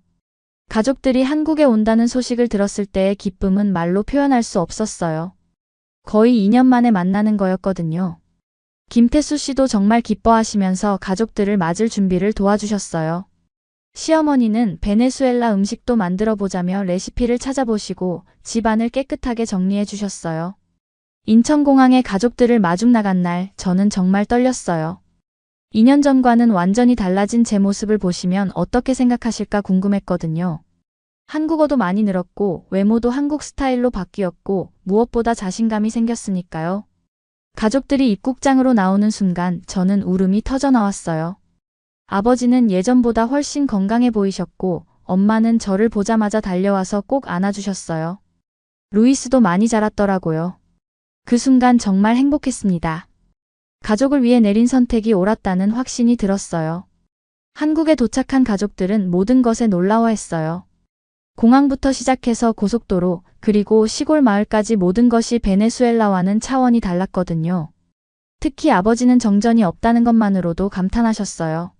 가족들이 한국에 온다는 소식을 들었을 때의 기쁨은 말로 표현할 수 없었어요. 거의 2년 만에 만나는 거였거든요. 김태수 씨도 정말 기뻐하시면서 가족들을 맞을 준비를 도와주셨어요. 시어머니는 베네수엘라 음식도 만들어 보자며 레시피를 찾아보시고 집안을 깨끗하게 정리해 주셨어요. 인천공항에 가족들을 마중 나간 날 저는 정말 떨렸어요. 2년 전과는 완전히 달라진 제 모습을 보시면 어떻게 생각하실까 궁금했거든요. 한국어도 많이 늘었고 외모도 한국 스타일로 바뀌었고 무엇보다 자신감이 생겼으니까요. 가족들이 입국장으로 나오는 순간 저는 울음이 터져 나왔어요. 아버지는 예전보다 훨씬 건강해 보이셨고 엄마는 저를 보자마자 달려와서 꼭 안아주셨어요. 루이스도 많이 자랐더라고요. 그 순간 정말 행복했습니다. 가족을 위해 내린 선택이 옳았다는 확신이 들었어요. 한국에 도착한 가족들은 모든 것에 놀라워했어요. 공항부터 시작해서 고속도로 그리고 시골 마을까지 모든 것이 베네수엘라와는 차원이 달랐거든요. 특히 아버지는 정전이 없다는 것만으로도 감탄하셨어요.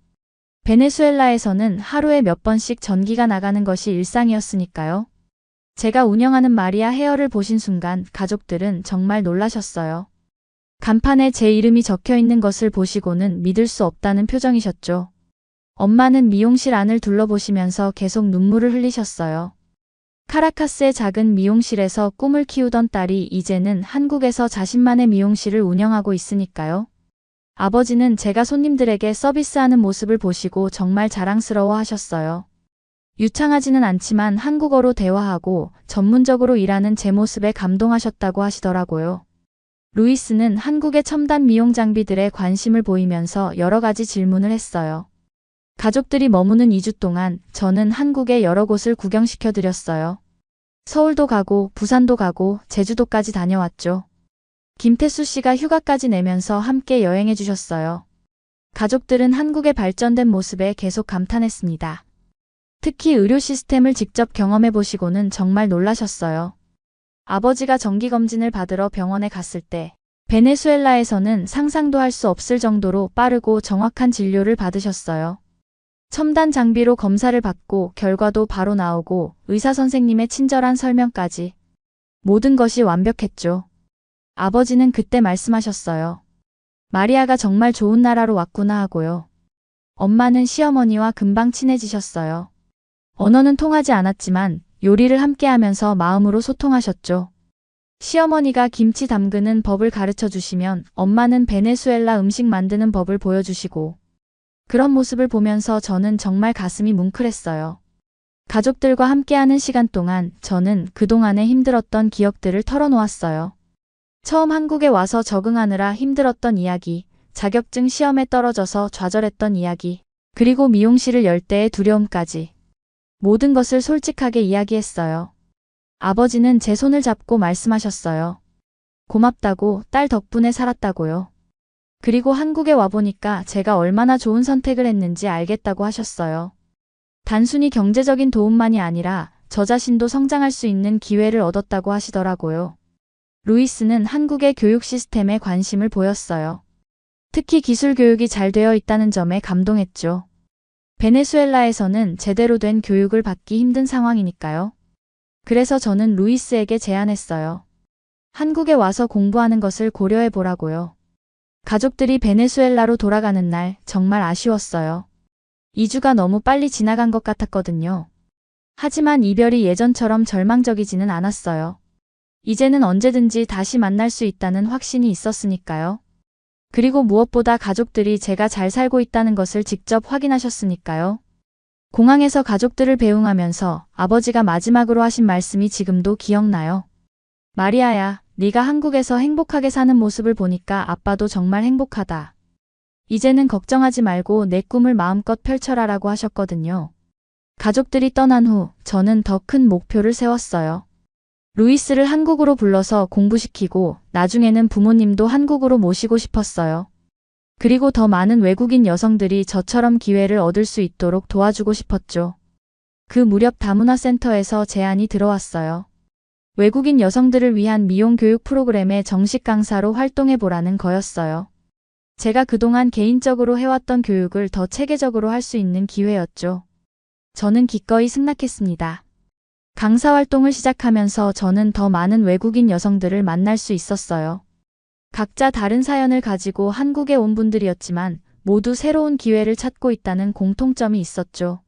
베네수엘라에서는 하루에 몇 번씩 전기가 나가는 것이 일상이었으니까요. 제가 운영하는 마리아 헤어를 보신 순간 가족들은 정말 놀라셨어요. 간판에 제 이름이 적혀 있는 것을 보시고는 믿을 수 없다는 표정이셨죠. 엄마는 미용실 안을 둘러보시면서 계속 눈물을 흘리셨어요. 카라카스의 작은 미용실에서 꿈을 키우던 딸이 이제는 한국에서 자신만의 미용실을 운영하고 있으니까요. 아버지는 제가 손님들에게 서비스하는 모습을 보시고 정말 자랑스러워 하셨어요. 유창하지는 않지만 한국어로 대화하고 전문적으로 일하는 제 모습에 감동하셨다고 하시더라고요. 루이스는 한국의 첨단 미용 장비들에 관심을 보이면서 여러 가지 질문을 했어요. 가족들이 머무는 2주 동안 저는 한국의 여러 곳을 구경시켜 드렸어요. 서울도 가고 부산도 가고 제주도까지 다녀왔죠. 김태수 씨가 휴가까지 내면서 함께 여행해 주셨어요. 가족들은 한국의 발전된 모습에 계속 감탄했습니다. 특히 의료 시스템을 직접 경험해 보시고는 정말 놀라셨어요. 아버지가 정기검진을 받으러 병원에 갔을 때 베네수엘라에서는 상상도 할 수 없을 정도로 빠르고 정확한 진료를 받으셨어요. 첨단 장비로 검사를 받고 결과도 바로 나오고 의사 선생님의 친절한 설명까지 모든 것이 완벽했죠. 아버지는 그때 말씀하셨어요. 마리아가 정말 좋은 나라로 왔구나 하고요. 엄마는 시어머니와 금방 친해지셨어요. 언어는 통하지 않았지만 요리를 함께 하면서 마음으로 소통하셨죠. 시어머니가 김치 담그는 법을 가르쳐 주시면 엄마는 베네수엘라 음식 만드는 법을 보여주시고 그런 모습을 보면서 저는 정말 가슴이 뭉클했어요. 가족들과 함께하는 시간 동안 저는 그동안에 힘들었던 기억들을 털어놓았어요. 처음 한국에 와서 적응하느라 힘들었던 이야기, 자격증 시험에 떨어져서 좌절했던 이야기, 그리고 미용실을 열 때의 두려움까지. 모든 것을 솔직하게 이야기했어요. 아버지는 제 손을 잡고 말씀하셨어요. 고맙다고, 딸 덕분에 살았다고요. 그리고 한국에 와보니까 제가 얼마나 좋은 선택을 했는지 알겠다고 하셨어요. 단순히 경제적인 도움만이 아니라 저 자신도 성장할 수 있는 기회를 얻었다고 하시더라고요. 루이스는 한국의 교육 시스템에 관심을 보였어요. 특히 기술 교육이 잘 되어 있다는 점에 감동했죠. 베네수엘라에서는 제대로 된 교육을 받기 힘든 상황이니까요. 그래서 저는 루이스에게 제안했어요. 한국에 와서 공부하는 것을 고려해 보라고요. 가족들이 베네수엘라로 돌아가는 날 정말 아쉬웠어요. 2주가 너무 빨리 지나간 것 같았거든요. 하지만 이별이 예전처럼 절망적이지는 않았어요. 이제는 언제든지 다시 만날 수 있다는 확신이 있었으니까요. 그리고 무엇보다 가족들이 제가 잘 살고 있다는 것을 직접 확인하셨으니까요. 공항에서 가족들을 배웅하면서 아버지가 마지막으로 하신 말씀이 지금도 기억나요. 마리아야, 네가 한국에서 행복하게 사는 모습을 보니까 아빠도 정말 행복하다. 이제는 걱정하지 말고 내 꿈을 마음껏 펼쳐라라고 하셨거든요. 가족들이 떠난 후 저는 더 큰 목표를 세웠어요. 루이스를 한국으로 불러서 공부시키고 나중에는 부모님도 한국으로 모시고 싶었어요. 그리고 더 많은 외국인 여성들이 저처럼 기회를 얻을 수 있도록 도와주고 싶었죠. 그 무렵 다문화 센터에서 제안이 들어왔어요. 외국인 여성들을 위한 미용 교육 프로그램의 정식 강사로 활동해 보라는 거였어요. 제가 그동안 개인적으로 해왔던 교육을 더 체계적으로 할 수 있는 기회였죠. 저는 기꺼이 승낙했습니다. 강사 활동을 시작하면서 저는 더 많은 외국인 여성들을 만날 수 있었어요. 각자 다른 사연을 가지고 한국에 온 분들이었지만 모두 새로운 기회를 찾고 있다는 공통점이 있었죠.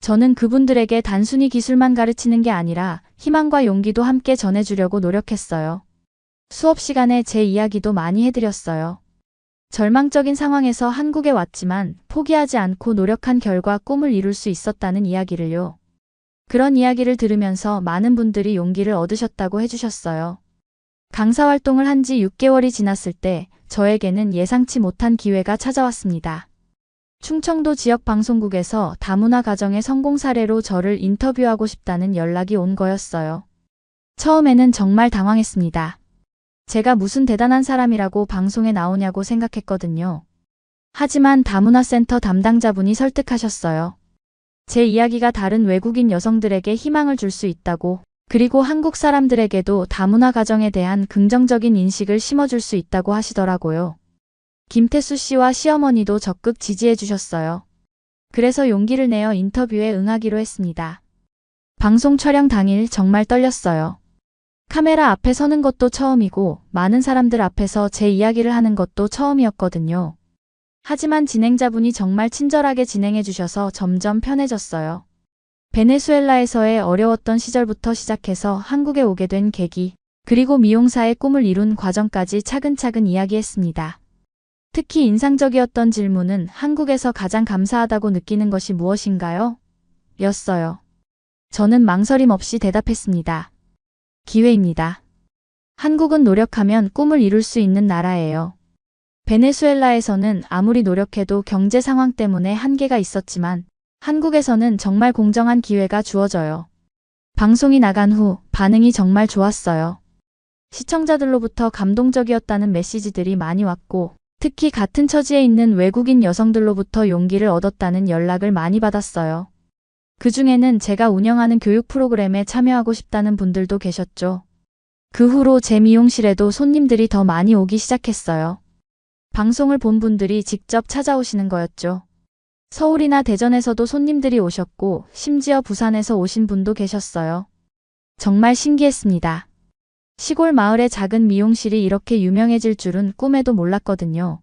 저는 그분들에게 단순히 기술만 가르치는 게 아니라 희망과 용기도 함께 전해주려고 노력했어요. 수업 시간에 제 이야기도 많이 해드렸어요. 절망적인 상황에서 한국에 왔지만 포기하지 않고 노력한 결과 꿈을 이룰 수 있었다는 이야기를요. 그런 이야기를 들으면서 많은 분들이 용기를 얻으셨다고 해주셨어요. 강사 활동을 한 지 6개월이 지났을 때 저에게는 예상치 못한 기회가 찾아왔습니다. 충청도 지역 방송국에서 다문화 가정의 성공 사례로 저를 인터뷰하고 싶다는 연락이 온 거였어요. 처음에는 정말 당황했습니다. 제가 무슨 대단한 사람이라고 방송에 나오냐고 생각했거든요. 하지만 다문화 센터 담당자분이 설득하셨어요. 제 이야기가 다른 외국인 여성들에게 희망을 줄 수 있다고, 그리고 한국 사람들에게도 다문화 가정에 대한 긍정적인 인식을 심어줄 수 있다고 하시더라고요. 김태수 씨와 시어머니도 적극 지지해 주셨어요. 그래서 용기를 내어 인터뷰에 응하기로 했습니다. 방송 촬영 당일 정말 떨렸어요. 카메라 앞에 서는 것도 처음이고 많은 사람들 앞에서 제 이야기를 하는 것도 처음이었거든요. 하지만 진행자분이 정말 친절하게 진행해 주셔서 점점 편해졌어요. 베네수엘라에서의 어려웠던 시절부터 시작해서 한국에 오게 된 계기, 그리고 미용사의 꿈을 이룬 과정까지 차근차근 이야기했습니다. 특히 인상적이었던 질문은 한국에서 가장 감사하다고 느끼는 것이 무엇인가요? 였어요. 저는 망설임 없이 대답했습니다. 기회입니다. 한국은 노력하면 꿈을 이룰 수 있는 나라예요. 베네수엘라에서는 아무리 노력해도 경제 상황 때문에 한계가 있었지만 한국에서는 정말 공정한 기회가 주어져요. 방송이 나간 후 반응이 정말 좋았어요. 시청자들로부터 감동적이었다는 메시지들이 많이 왔고 특히 같은 처지에 있는 외국인 여성들로부터 용기를 얻었다는 연락을 많이 받았어요. 그 중에는 제가 운영하는 교육 프로그램에 참여하고 싶다는 분들도 계셨죠. 그 후로 제 미용실에도 손님들이 더 많이 오기 시작했어요. 방송을 본 분들이 직접 찾아오시는 거였죠. 서울이나 대전에서도 손님들이 오셨고 심지어 부산에서 오신 분도 계셨어요. 정말 신기했습니다. 시골 마을의 작은 미용실이 이렇게 유명해질 줄은 꿈에도 몰랐거든요.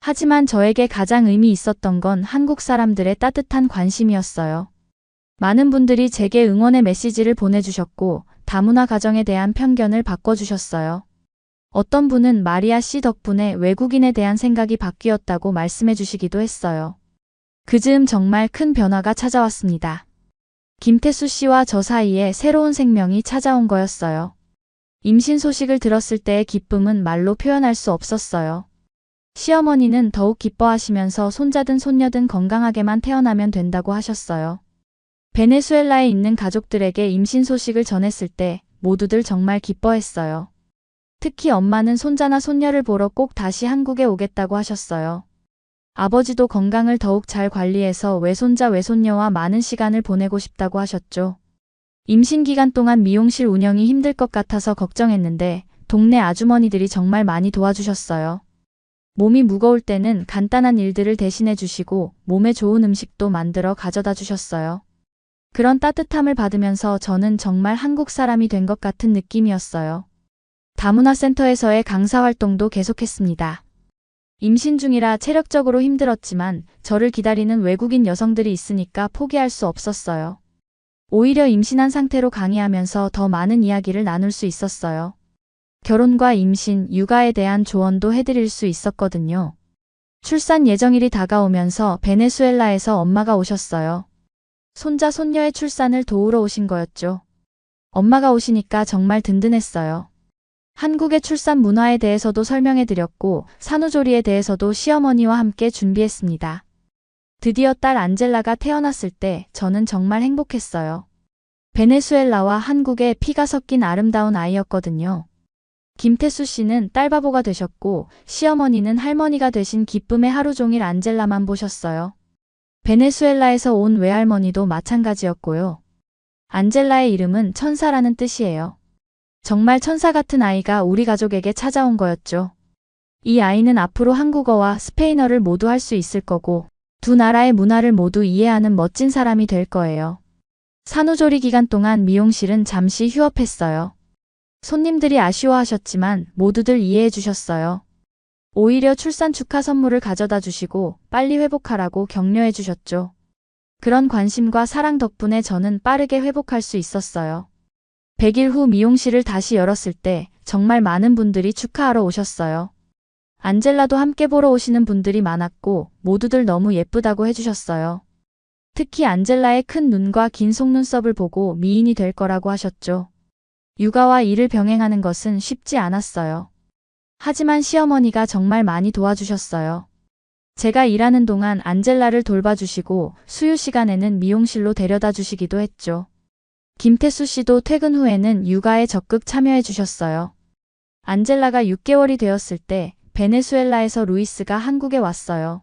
하지만 저에게 가장 의미 있었던 건 한국 사람들의 따뜻한 관심이었어요. 많은 분들이 제게 응원의 메시지를 보내주셨고 다문화 가정에 대한 편견을 바꿔주셨어요. 어떤 분은 마리아 씨 덕분에 외국인에 대한 생각이 바뀌었다고 말씀해 주시기도 했어요. 그 즈음 정말 큰 변화가 찾아왔습니다. 김태수 씨와 저 사이에 새로운 생명이 찾아온 거였어요. 임신 소식을 들었을 때의 기쁨은 말로 표현할 수 없었어요. 시어머니는 더욱 기뻐하시면서 손자든 손녀든 건강하게만 태어나면 된다고 하셨어요. 베네수엘라에 있는 가족들에게 임신 소식을 전했을 때 모두들 정말 기뻐했어요. 특히 엄마는 손자나 손녀를 보러 꼭 다시 한국에 오겠다고 하셨어요. 아버지도 건강을 더욱 잘 관리해서 외손자 외손녀와 많은 시간을 보내고 싶다고 하셨죠. 임신 기간 동안 미용실 운영이 힘들 것 같아서 걱정했는데 동네 아주머니들이 정말 많이 도와주셨어요. 몸이 무거울 때는 간단한 일들을 대신해 주시고 몸에 좋은 음식도 만들어 가져다 주셨어요. 그런 따뜻함을 받으면서 저는 정말 한국 사람이 된 것 같은 느낌이었어요. 다문화 센터에서의 강사 활동도 계속했습니다. 임신 중이라 체력적으로 힘들었지만 저를 기다리는 외국인 여성들이 있으니까 포기할 수 없었어요. 오히려 임신한 상태로 강의하면서 더 많은 이야기를 나눌 수 있었어요. 결혼과 임신, 육아에 대한 조언도 해드릴 수 있었거든요. 출산 예정일이 다가오면서 베네수엘라에서 엄마가 오셨어요. 손자, 손녀의 출산을 도우러 오신 거였죠. 엄마가 오시니까 정말 든든했어요. 한국의 출산 문화에 대해서도 설명해드렸고 산후조리에 대해서도 시어머니와 함께 준비했습니다. 드디어 딸 안젤라가 태어났을 때 저는 정말 행복했어요. 베네수엘라와 한국의 피가 섞인 아름다운 아이였거든요. 김태수 씨는 딸바보가 되셨고 시어머니는 할머니가 되신 기쁨의 하루 종일 안젤라만 보셨어요. 베네수엘라에서 온 외할머니도 마찬가지였고요. 안젤라의 이름은 천사라는 뜻이에요. 정말 천사 같은 아이가 우리 가족에게 찾아온 거였죠. 이 아이는 앞으로 한국어와 스페인어를 모두 할 수 있을 거고 두 나라의 문화를 모두 이해하는 멋진 사람이 될 거예요. 산후조리 기간 동안 미용실은 잠시 휴업했어요. 손님들이 아쉬워하셨지만 모두들 이해해 주셨어요. 오히려 출산 축하 선물을 가져다 주시고 빨리 회복하라고 격려해 주셨죠. 그런 관심과 사랑 덕분에 저는 빠르게 회복할 수 있었어요. 100일 후 미용실을 다시 열었을 때 정말 많은 분들이 축하하러 오셨어요. 안젤라도 함께 보러 오시는 분들이 많았고 모두들 너무 예쁘다고 해주셨어요. 특히 안젤라의 큰 눈과 긴 속눈썹을 보고 미인이 될 거라고 하셨죠. 육아와 일을 병행하는 것은 쉽지 않았어요. 하지만 시어머니가 정말 많이 도와주셨어요. 제가 일하는 동안 안젤라를 돌봐주시고 수유 시간에는 미용실로 데려다 주시기도 했죠. 김태수 씨도 퇴근 후에는 육아에 적극 참여해 주셨어요. 안젤라가 6개월이 되었을 때 베네수엘라에서 루이스가 한국에 왔어요.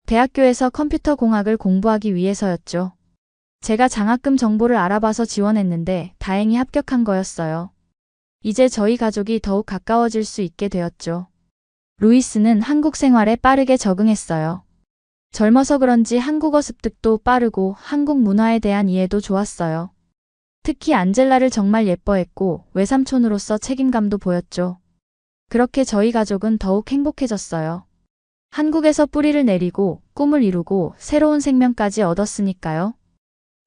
대학교에서 컴퓨터 공학을 공부하기 위해서였죠. 제가 장학금 정보를 알아봐서 지원했는데 다행히 합격한 거였어요. 이제 저희 가족이 더욱 가까워질 수 있게 되었죠. 루이스는 한국 생활에 빠르게 적응했어요. 젊어서 그런지 한국어 습득도 빠르고 한국 문화에 대한 이해도 좋았어요. 특히 안젤라를 정말 예뻐했고 외삼촌으로서 책임감도 보였죠. 그렇게 저희 가족은 더욱 행복해졌어요. 한국에서 뿌리를 내리고 꿈을 이루고 새로운 생명까지 얻었으니까요.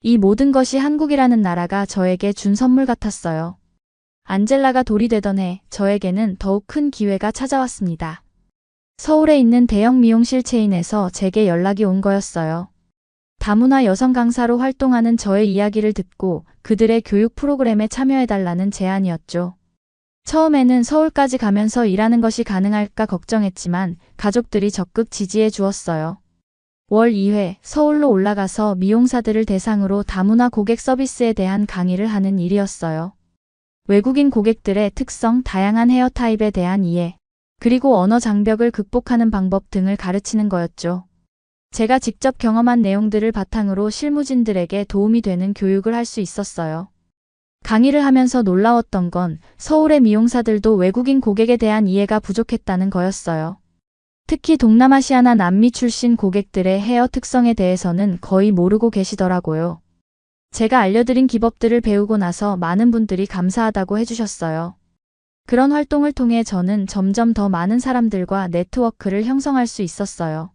이 모든 것이 한국이라는 나라가 저에게 준 선물 같았어요. 안젤라가 돌이 되던 해 저에게는 더욱 큰 기회가 찾아왔습니다. 서울에 있는 대형 미용실 체인에서 제게 연락이 온 거였어요. 다문화 여성 강사로 활동하는 저의 이야기를 듣고 그들의 교육 프로그램에 참여해달라는 제안이었죠. 처음에는 서울까지 가면서 일하는 것이 가능할까 걱정했지만 가족들이 적극 지지해 주었어요. 월 2회 서울로 올라가서 미용사들을 대상으로 다문화 고객 서비스에 대한 강의를 하는 일이었어요. 외국인 고객들의 특성, 다양한 헤어 타입에 대한 이해, 그리고 언어 장벽을 극복하는 방법 등을 가르치는 거였죠. 제가 직접 경험한 내용들을 바탕으로 실무진들에게 도움이 되는 교육을 할 수 있었어요. 강의를 하면서 놀라웠던 건 서울의 미용사들도 외국인 고객에 대한 이해가 부족했다는 거였어요. 특히 동남아시아나 남미 출신 고객들의 헤어 특성에 대해서는 거의 모르고 계시더라고요. 제가 알려드린 기법들을 배우고 나서 많은 분들이 감사하다고 해주셨어요. 그런 활동을 통해 저는 점점 더 많은 사람들과 네트워크를 형성할 수 있었어요.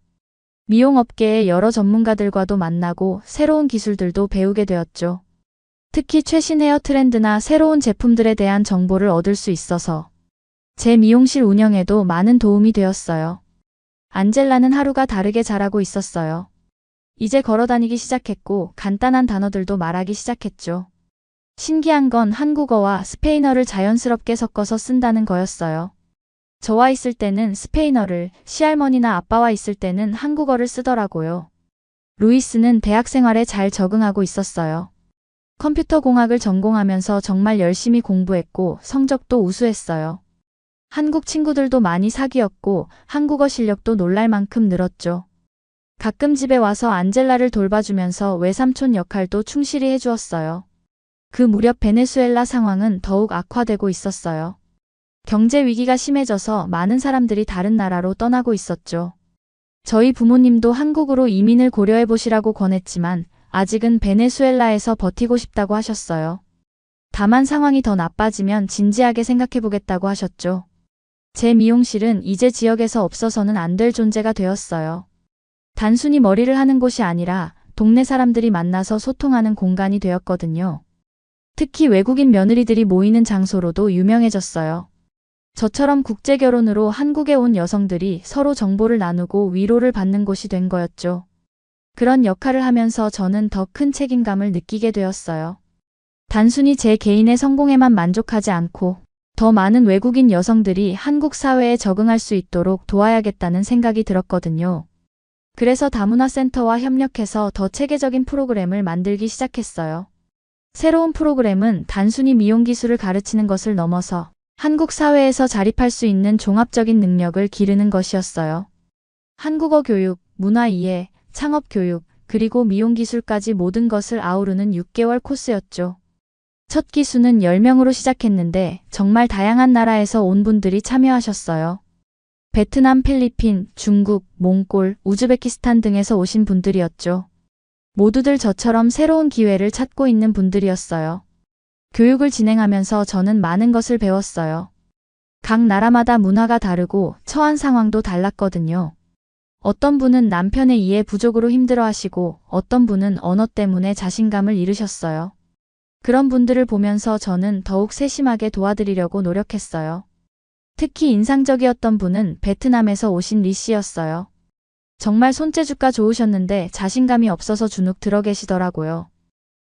미용업계의 여러 전문가들과도 만나고 새로운 기술들도 배우게 되었죠. 특히 최신 헤어 트렌드나 새로운 제품들에 대한 정보를 얻을 수 있어서 제 미용실 운영에도 많은 도움이 되었어요. 안젤라는 하루가 다르게 자라고 있었어요. 이제 걸어다니기 시작했고 간단한 단어들도 말하기 시작했죠. 신기한 건 한국어와 스페인어를 자연스럽게 섞어서 쓴다는 거였어요. 저와 있을 때는 스페인어를, 시할머니나 아빠와 있을 때는 한국어를 쓰더라고요. 루이스는 대학 생활에 잘 적응하고 있었어요. 컴퓨터 공학을 전공하면서 정말 열심히 공부했고 성적도 우수했어요. 한국 친구들도 많이 사귀었고 한국어 실력도 놀랄 만큼 늘었죠. 가끔 집에 와서 안젤라를 돌봐주면서 외삼촌 역할도 충실히 해주었어요. 그 무렵 베네수엘라 상황은 더욱 악화되고 있었어요. 경제 위기가 심해져서 많은 사람들이 다른 나라로 떠나고 있었죠. 저희 부모님도 한국으로 이민을 고려해 보시라고 권했지만 아직은 베네수엘라에서 버티고 싶다고 하셨어요. 다만 상황이 더 나빠지면 진지하게 생각해 보겠다고 하셨죠. 제 미용실은 이제 지역에서 없어서는 안 될 존재가 되었어요. 단순히 머리를 하는 곳이 아니라 동네 사람들이 만나서 소통하는 공간이 되었거든요. 특히 외국인 며느리들이 모이는 장소로도 유명해졌어요. 저처럼 국제결혼으로 한국에 온 여성들이 서로 정보를 나누고 위로를 받는 곳이 된 거였죠. 그런 역할을 하면서 저는 더 큰 책임감을 느끼게 되었어요. 단순히 제 개인의 성공에만 만족하지 않고 더 많은 외국인 여성들이 한국 사회에 적응할 수 있도록 도와야겠다는 생각이 들었거든요. 그래서 다문화센터와 협력해서 더 체계적인 프로그램을 만들기 시작했어요. 새로운 프로그램은 단순히 미용 기술을 가르치는 것을 넘어서 한국 사회에서 자립할 수 있는 종합적인 능력을 기르는 것이었어요. 한국어 교육, 문화 이해, 창업 교육, 그리고 미용 기술까지 모든 것을 아우르는 6개월 코스였죠. 첫 기수는 10명으로 시작했는데 정말 다양한 나라에서 온 분들이 참여하셨어요. 베트남, 필리핀, 중국, 몽골, 우즈베키스탄 등에서 오신 분들이었죠. 모두들 저처럼 새로운 기회를 찾고 있는 분들이었어요. 교육을 진행하면서 저는 많은 것을 배웠어요. 각 나라마다 문화가 다르고 처한 상황도 달랐거든요. 어떤 분은 남편의 이해 부족으로 힘들어하시고 어떤 분은 언어 때문에 자신감을 잃으셨어요. 그런 분들을 보면서 저는 더욱 세심하게 도와드리려고 노력했어요. 특히 인상적이었던 분은 베트남에서 오신 리 씨였어요. 정말 손재주가 좋으셨는데 자신감이 없어서 주눅 들어 계시더라고요.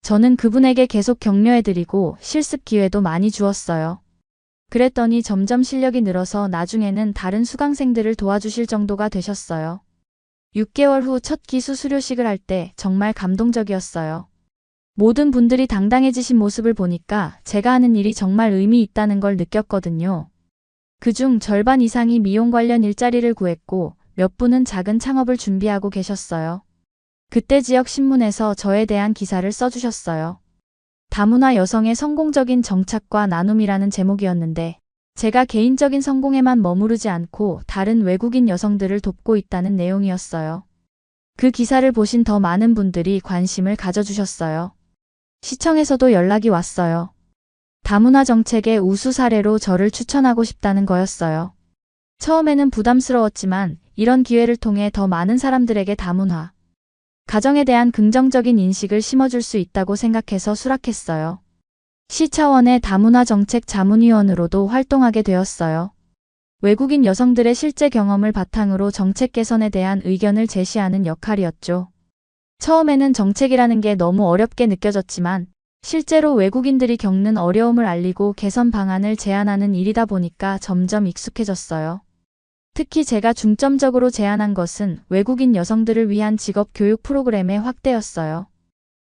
저는 그분에게 계속 격려해드리고 실습 기회도 많이 주었어요. 그랬더니 점점 실력이 늘어서 나중에는 다른 수강생들을 도와주실 정도가 되셨어요. 6개월 후 첫 기수 수료식을 할 때 정말 감동적이었어요. 모든 분들이 당당해지신 모습을 보니까 제가 하는 일이 정말 의미 있다는 걸 느꼈거든요. 그중 절반 이상이 미용 관련 일자리를 구했고 몇 분은 작은 창업을 준비하고 계셨어요. 그때 지역 신문에서 저에 대한 기사를 써주셨어요. 다문화 여성의 성공적인 정착과 나눔이라는 제목이었는데 제가 개인적인 성공에만 머무르지 않고 다른 외국인 여성들을 돕고 있다는 내용이었어요. 그 기사를 보신 더 많은 분들이 관심을 가져주셨어요. 시청에서도 연락이 왔어요. 다문화 정책의 우수 사례로 저를 추천하고 싶다는 거였어요. 처음에는 부담스러웠지만 이런 기회를 통해 더 많은 사람들에게 다문화, 가정에 대한 긍정적인 인식을 심어줄 수 있다고 생각해서 수락했어요. 시 차원의 다문화 정책 자문위원으로도 활동하게 되었어요. 외국인 여성들의 실제 경험을 바탕으로 정책 개선에 대한 의견을 제시하는 역할이었죠. 처음에는 정책이라는 게 너무 어렵게 느껴졌지만 실제로 외국인들이 겪는 어려움을 알리고 개선 방안을 제안하는 일이다 보니까 점점 익숙해졌어요. 특히 제가 중점적으로 제안한 것은 외국인 여성들을 위한 직업 교육 프로그램의 확대였어요.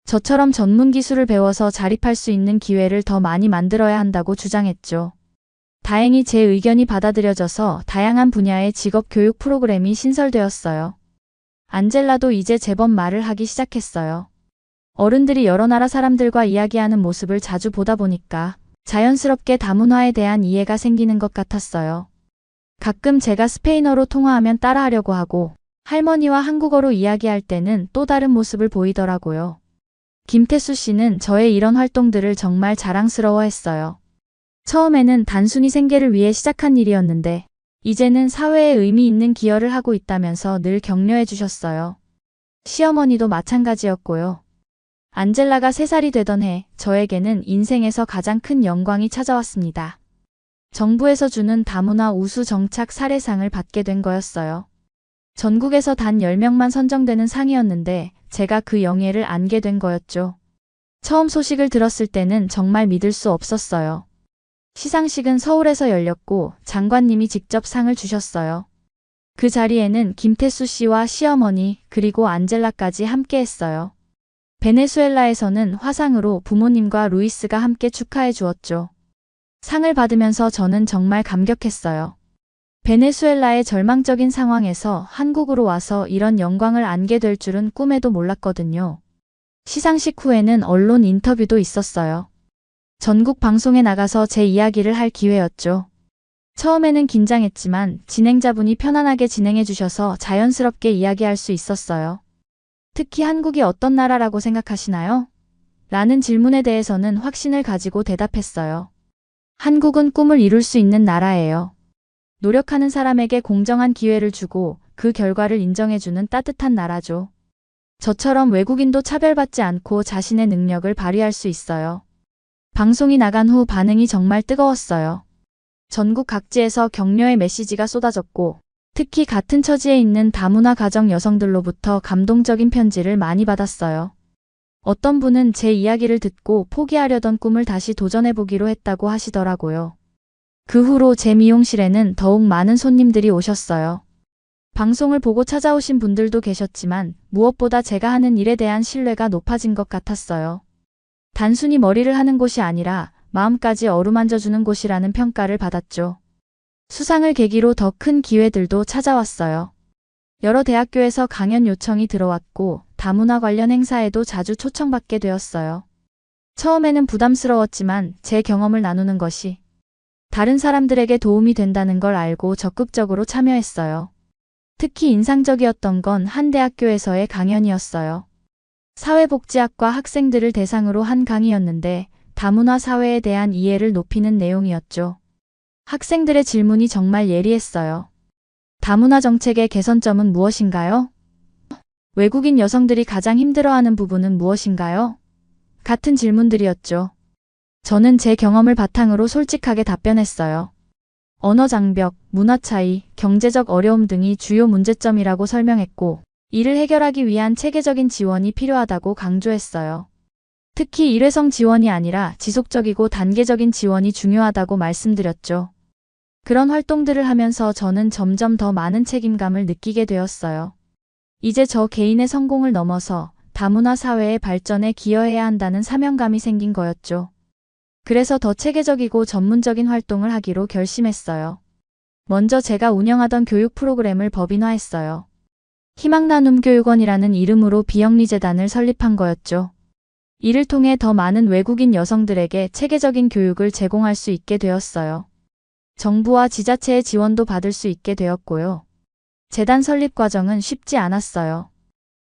저처럼 전문 기술을 배워서 자립할 수 있는 기회를 더 많이 만들어야 한다고 주장했죠. 다행히 제 의견이 받아들여져서 다양한 분야의 직업 교육 프로그램이 신설되었어요. 안젤라도 이제 제법 말을 하기 시작했어요. 어른들이 여러 나라 사람들과 이야기하는 모습을 자주 보다 보니까 자연스럽게 다문화에 대한 이해가 생기는 것 같았어요. 가끔 제가 스페인어로 통화하면 따라하려고 하고 할머니와 한국어로 이야기할 때는 또 다른 모습을 보이더라고요. 김태수 씨는 저의 이런 활동들을 정말 자랑스러워했어요. 처음에는 단순히 생계를 위해 시작한 일이었는데 이제는 사회에 의미 있는 기여를 하고 있다면서 늘 격려해 주셨어요. 시어머니도 마찬가지였고요. 안젤라가 3살이 되던 해 저에게는 인생에서 가장 큰 영광이 찾아왔습니다. 정부에서 주는 다문화 우수 정착 사례상을 받게 된 거였어요. 전국에서 단 10명만 선정되는 상이었는데 제가 그 영예를 안게 된 거였죠. 처음 소식을 들었을 때는 정말 믿을 수 없었어요. 시상식은 서울에서 열렸고 장관님이 직접 상을 주셨어요. 그 자리에는 김태수 씨와 시어머니 그리고 안젤라까지 함께했어요. 베네수엘라에서는 화상으로 부모님과 루이스가 함께 축하해 주었죠. 상을 받으면서 저는 정말 감격했어요. 베네수엘라의 절망적인 상황에서 한국으로 와서 이런 영광을 안게 될 줄은 꿈에도 몰랐거든요. 시상식 후에는 언론 인터뷰도 있었어요. 전국 방송에 나가서 제 이야기를 할 기회였죠. 처음에는 긴장했지만 진행자분이 편안하게 진행해 주셔서 자연스럽게 이야기할 수 있었어요. 특히 한국이 어떤 나라라고 생각하시나요? 라는 질문에 대해서는 확신을 가지고 대답했어요. 한국은 꿈을 이룰 수 있는 나라예요. 노력하는 사람에게 공정한 기회를 주고 그 결과를 인정해주는 따뜻한 나라죠. 저처럼 외국인도 차별받지 않고 자신의 능력을 발휘할 수 있어요. 방송이 나간 후 반응이 정말 뜨거웠어요. 전국 각지에서 격려의 메시지가 쏟아졌고 특히 같은 처지에 있는 다문화 가정 여성들로부터 감동적인 편지를 많이 받았어요. 어떤 분은 제 이야기를 듣고 포기하려던 꿈을 다시 도전해보기로 했다고 하시더라고요. 그 후로 제 미용실에는 더욱 많은 손님들이 오셨어요. 방송을 보고 찾아오신 분들도 계셨지만 무엇보다 제가 하는 일에 대한 신뢰가 높아진 것 같았어요. 단순히 머리를 하는 곳이 아니라 마음까지 어루만져주는 곳이라는 평가를 받았죠. 수상을 계기로 더 큰 기회들도 찾아왔어요. 여러 대학교에서 강연 요청이 들어왔고 다문화 관련 행사에도 자주 초청받게 되었어요. 처음에는 부담스러웠지만 제 경험을 나누는 것이 다른 사람들에게 도움이 된다는 걸 알고 적극적으로 참여했어요. 특히 인상적이었던 건 한 대학교에서의 강연이었어요. 사회복지학과 학생들을 대상으로 한 강의였는데 다문화 사회에 대한 이해를 높이는 내용이었죠. 학생들의 질문이 정말 예리했어요. 다문화 정책의 개선점은 무엇인가요? 외국인 여성들이 가장 힘들어하는 부분은 무엇인가요? 같은 질문들이었죠. 저는 제 경험을 바탕으로 솔직하게 답변했어요. 언어 장벽, 문화 차이, 경제적 어려움 등이 주요 문제점이라고 설명했고, 이를 해결하기 위한 체계적인 지원이 필요하다고 강조했어요. 특히 일회성 지원이 아니라 지속적이고 단계적인 지원이 중요하다고 말씀드렸죠. 그런 활동들을 하면서 저는 점점 더 많은 책임감을 느끼게 되었어요. 이제 저 개인의 성공을 넘어서 다문화 사회의 발전에 기여해야 한다는 사명감이 생긴 거였죠. 그래서 더 체계적이고 전문적인 활동을 하기로 결심했어요. 먼저 제가 운영하던 교육 프로그램을 법인화했어요. 희망나눔교육원이라는 이름으로 비영리재단을 설립한 거였죠. 이를 통해 더 많은 외국인 여성들에게 체계적인 교육을 제공할 수 있게 되었어요. 정부와 지자체의 지원도 받을 수 있게 되었고요. 재단 설립 과정은 쉽지 않았어요.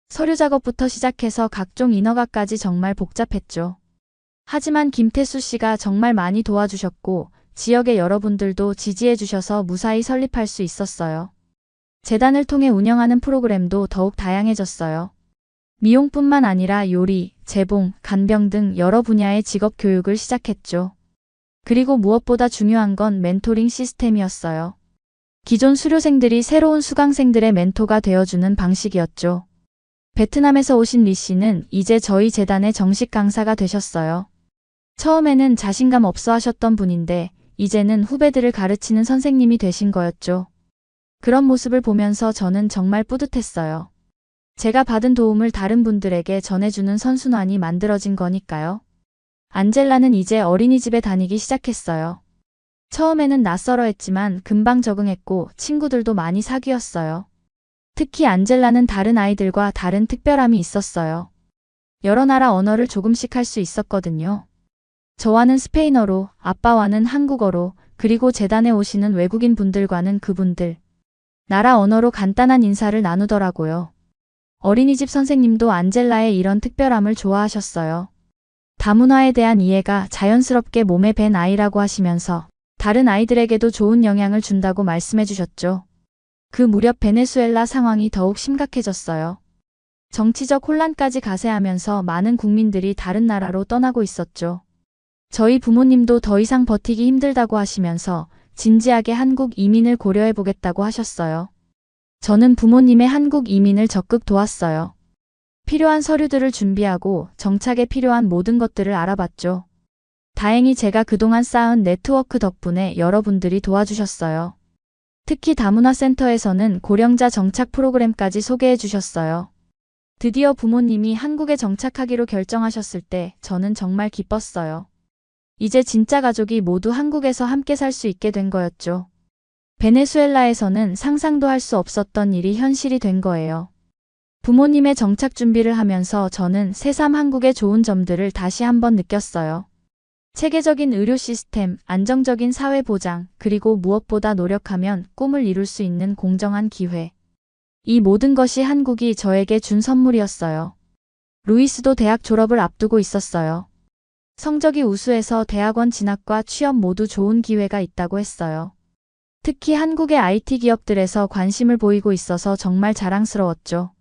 서류 작업부터 시작해서 각종 인허가까지 정말 복잡했죠. 하지만 김태수 씨가 정말 많이 도와주셨고 지역의 여러분들도 지지해 주셔서 무사히 설립할 수 있었어요. 재단을 통해 운영하는 프로그램도 더욱 다양해졌어요. 미용뿐만 아니라 요리, 재봉, 간병 등 여러 분야의 직업 교육을 시작했죠. 그리고 무엇보다 중요한 건 멘토링 시스템이었어요. 기존 수료생들이 새로운 수강생들의 멘토가 되어주는 방식이었죠. 베트남에서 오신 리 씨는 이제 저희 재단의 정식 강사가 되셨어요. 처음에는 자신감 없어 하셨던 분인데 이제는 후배들을 가르치는 선생님이 되신 거였죠. 그런 모습을 보면서 저는 정말 뿌듯했어요. 제가 받은 도움을 다른 분들에게 전해주는 선순환이 만들어진 거니까요. 안젤라는 이제 어린이집에 다니기 시작했어요. 처음에는 낯설어 했지만 금방 적응했고 친구들도 많이 사귀었어요. 특히 안젤라는 다른 아이들과 다른 특별함이 있었어요. 여러 나라 언어를 조금씩 할 수 있었거든요. 저와는 스페인어로, 아빠와는 한국어로, 그리고 재단에 오시는 외국인 분들과는 그분들 나라 언어로 간단한 인사를 나누더라고요. 어린이집 선생님도 안젤라의 이런 특별함을 좋아하셨어요. 다문화에 대한 이해가 자연스럽게 몸에 밴 아이라고 하시면서 다른 아이들에게도 좋은 영향을 준다고 말씀해 주셨죠. 그 무렵 베네수엘라 상황이 더욱 심각해졌어요. 정치적 혼란까지 가세하면서 많은 국민들이 다른 나라로 떠나고 있었죠. 저희 부모님도 더 이상 버티기 힘들다고 하시면서 진지하게 한국 이민을 고려해 보겠다고 하셨어요. 저는 부모님의 한국 이민을 적극 도왔어요. 필요한 서류들을 준비하고 정착에 필요한 모든 것들을 알아봤죠. 다행히 제가 그동안 쌓은 네트워크 덕분에 여러분들이 도와주셨어요. 특히 다문화센터에서는 고령자 정착 프로그램까지 소개해 주셨어요. 드디어 부모님이 한국에 정착하기로 결정하셨을 때 저는 정말 기뻤어요. 이제 진짜 가족이 모두 한국에서 함께 살 수 있게 된 거였죠. 베네수엘라에서는 상상도 할 수 없었던 일이 현실이 된 거예요. 부모님의 정착 준비를 하면서 저는 새삼 한국의 좋은 점들을 다시 한번 느꼈어요. 체계적인 의료 시스템, 안정적인 사회 보장, 그리고 무엇보다 노력하면 꿈을 이룰 수 있는 공정한 기회. 이 모든 것이 한국이 저에게 준 선물이었어요. 루이스도 대학 졸업을 앞두고 있었어요. 성적이 우수해서 대학원 진학과 취업 모두 좋은 기회가 있다고 했어요. 특히 한국의 IT 기업들에서 관심을 보이고 있어서 정말 자랑스러웠죠.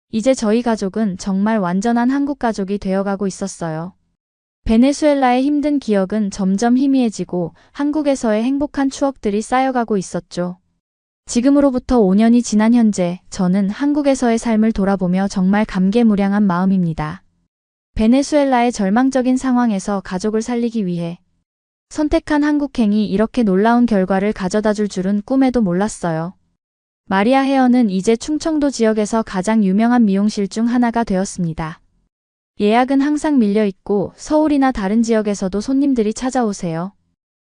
이제 저희 가족은 정말 완전한 한국 가족이 되어가고 있었어요. 베네수엘라의 힘든 기억은 점점 희미해지고 한국에서의 행복한 추억들이 쌓여가고 있었죠. 지금으로부터 5년이 지난 현재 저는 한국에서의 삶을 돌아보며 정말 감개무량한 마음입니다. 베네수엘라의 절망적인 상황에서 가족을 살리기 위해 선택한 한국행이 이렇게 놀라운 결과를 가져다 줄 줄은 꿈에도 몰랐어요. 마리아 헤어는 이제 충청도 지역에서 가장 유명한 미용실 중 하나가 되었습니다. 예약은 항상 밀려 있고 서울이나 다른 지역에서도 손님들이 찾아오세요.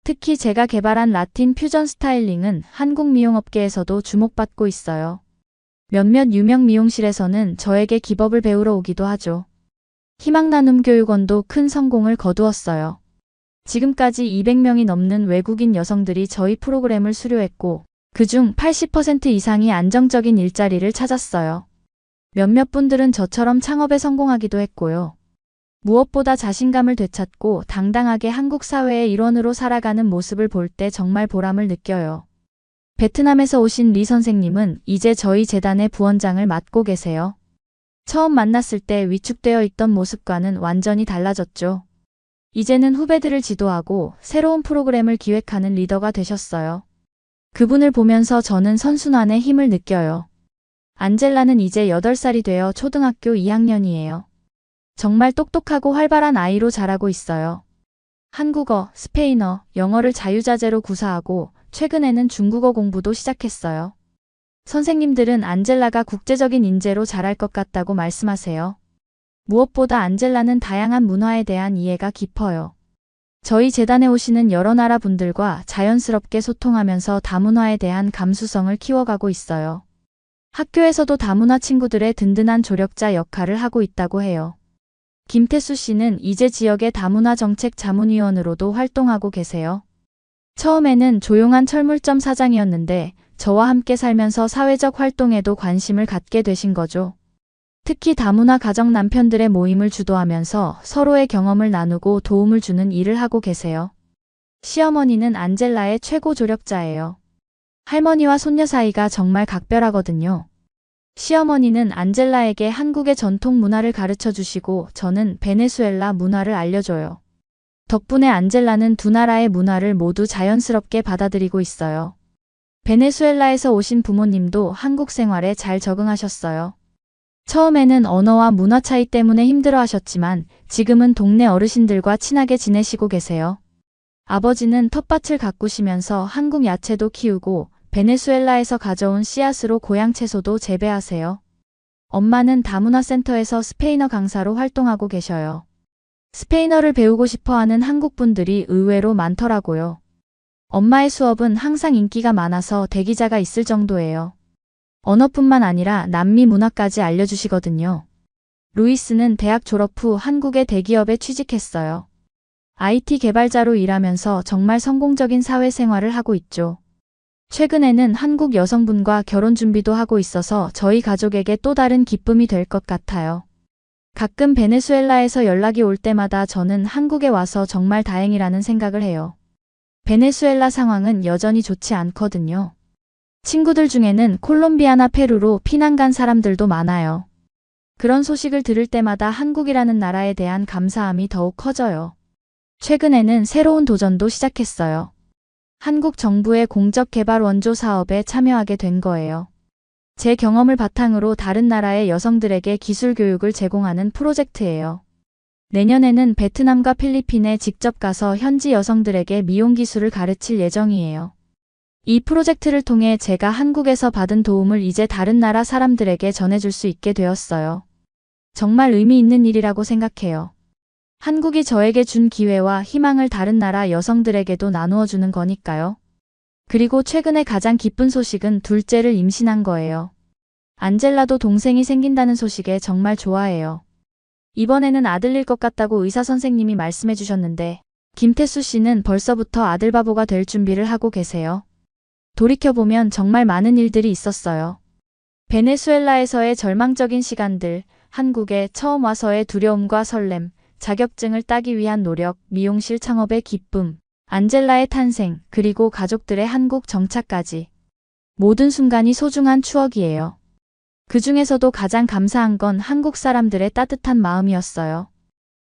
특히 제가 개발한 라틴 퓨전 스타일링은 한국 미용업계에서도 주목받고 있어요. 몇몇 유명 미용실에서는 저에게 기법을 배우러 오기도 하죠. 희망나눔 교육원도 큰 성공을 거두었어요. 지금까지 200명이 넘는 외국인 여성들이 저희 프로그램을 수료했고 그중 80% 이상이 안정적인 일자리를 찾았어요. 몇몇 분들은 저처럼 창업에 성공하기도 했고요. 무엇보다 자신감을 되찾고 당당하게 한국 사회의 일원으로 살아가는 모습을 볼 때 정말 보람을 느껴요. 베트남에서 오신 리 선생님은 이제 저희 재단의 부원장을 맡고 계세요. 처음 만났을 때 위축되어 있던 모습과는 완전히 달라졌죠. 이제는 후배들을 지도하고 새로운 프로그램을 기획하는 리더가 되셨어요. 그분을 보면서 저는 선순환의 힘을 느껴요. 안젤라는 이제 8살이 되어 초등학교 2학년이에요. 정말 똑똑하고 활발한 아이로 자라고 있어요. 한국어, 스페인어, 영어를 자유자재로 구사하고 최근에는 중국어 공부도 시작했어요. 선생님들은 안젤라가 국제적인 인재로 자랄 것 같다고 말씀하세요. 무엇보다 안젤라는 다양한 문화에 대한 이해가 깊어요. 저희 재단에 오시는 여러 나라 분들과 자연스럽게 소통하면서 다문화에 대한 감수성을 키워가고 있어요. 학교에서도 다문화 친구들의 든든한 조력자 역할을 하고 있다고 해요. 김태수 씨는 이제 지역의 다문화 정책 자문위원으로도 활동하고 계세요. 처음에는 조용한 철물점 사장이었는데 저와 함께 살면서 사회적 활동에도 관심을 갖게 되신 거죠. 특히 다문화 가정 남편들의 모임을 주도하면서 서로의 경험을 나누고 도움을 주는 일을 하고 계세요. 시어머니는 안젤라의 최고 조력자예요. 할머니와 손녀 사이가 정말 각별하거든요. 시어머니는 안젤라에게 한국의 전통 문화를 가르쳐 주시고 저는 베네수엘라 문화를 알려줘요. 덕분에 안젤라는 두 나라의 문화를 모두 자연스럽게 받아들이고 있어요. 베네수엘라에서 오신 부모님도 한국 생활에 잘 적응하셨어요. 처음에는 언어와 문화 차이 때문에 힘들어하셨지만 지금은 동네 어르신들과 친하게 지내시고 계세요. 아버지는 텃밭을 가꾸시면서 한국 야채도 키우고 베네수엘라에서 가져온 씨앗으로 고향 채소도 재배하세요. 엄마는 다문화 센터에서 스페인어 강사로 활동하고 계셔요. 스페인어를 배우고 싶어하는 한국 분들이 의외로 많더라고요. 엄마의 수업은 항상 인기가 많아서 대기자가 있을 정도예요. 언어뿐만 아니라 남미 문화까지 알려주시거든요. 루이스는 대학 졸업 후 한국의 대기업에 취직했어요. IT 개발자로 일하면서 정말 성공적인 사회생활을 하고 있죠. 최근에는 한국 여성분과 결혼 준비도 하고 있어서 저희 가족에게 또 다른 기쁨이 될 것 같아요. 가끔 베네수엘라에서 연락이 올 때마다 저는 한국에 와서 정말 다행이라는 생각을 해요. 베네수엘라 상황은 여전히 좋지 않거든요. 친구들 중에는 콜롬비아나 페루로 피난 간 사람들도 많아요. 그런 소식을 들을 때마다 한국이라는 나라에 대한 감사함이 더욱 커져요. 최근에는 새로운 도전도 시작했어요. 한국 정부의 공적개발 원조 사업에 참여하게 된 거예요. 제 경험을 바탕으로 다른 나라의 여성들에게 기술 교육을 제공하는 프로젝트예요. 내년에는 베트남과 필리핀에 직접 가서 현지 여성들에게 미용 기술을 가르칠 예정이에요. 이 프로젝트를 통해 제가 한국에서 받은 도움을 이제 다른 나라 사람들에게 전해줄 수 있게 되었어요. 정말 의미 있는 일이라고 생각해요. 한국이 저에게 준 기회와 희망을 다른 나라 여성들에게도 나누어 주는 거니까요. 그리고 최근에 가장 기쁜 소식은 둘째를 임신한 거예요. 안젤라도 동생이 생긴다는 소식에 정말 좋아해요. 이번에는 아들일 것 같다고 의사 선생님이 말씀해 주셨는데 김태수 씨는 벌써부터 아들 바보가 될 준비를 하고 계세요. 돌이켜보면 정말 많은 일들이 있었어요. 베네수엘라에서의 절망적인 시간들, 한국에 처음 와서의 두려움과 설렘, 자격증을 따기 위한 노력, 미용실 창업의 기쁨, 안젤라의 탄생, 그리고 가족들의 한국 정착까지. 모든 순간이 소중한 추억이에요. 그 중에서도 가장 감사한 건 한국 사람들의 따뜻한 마음이었어요.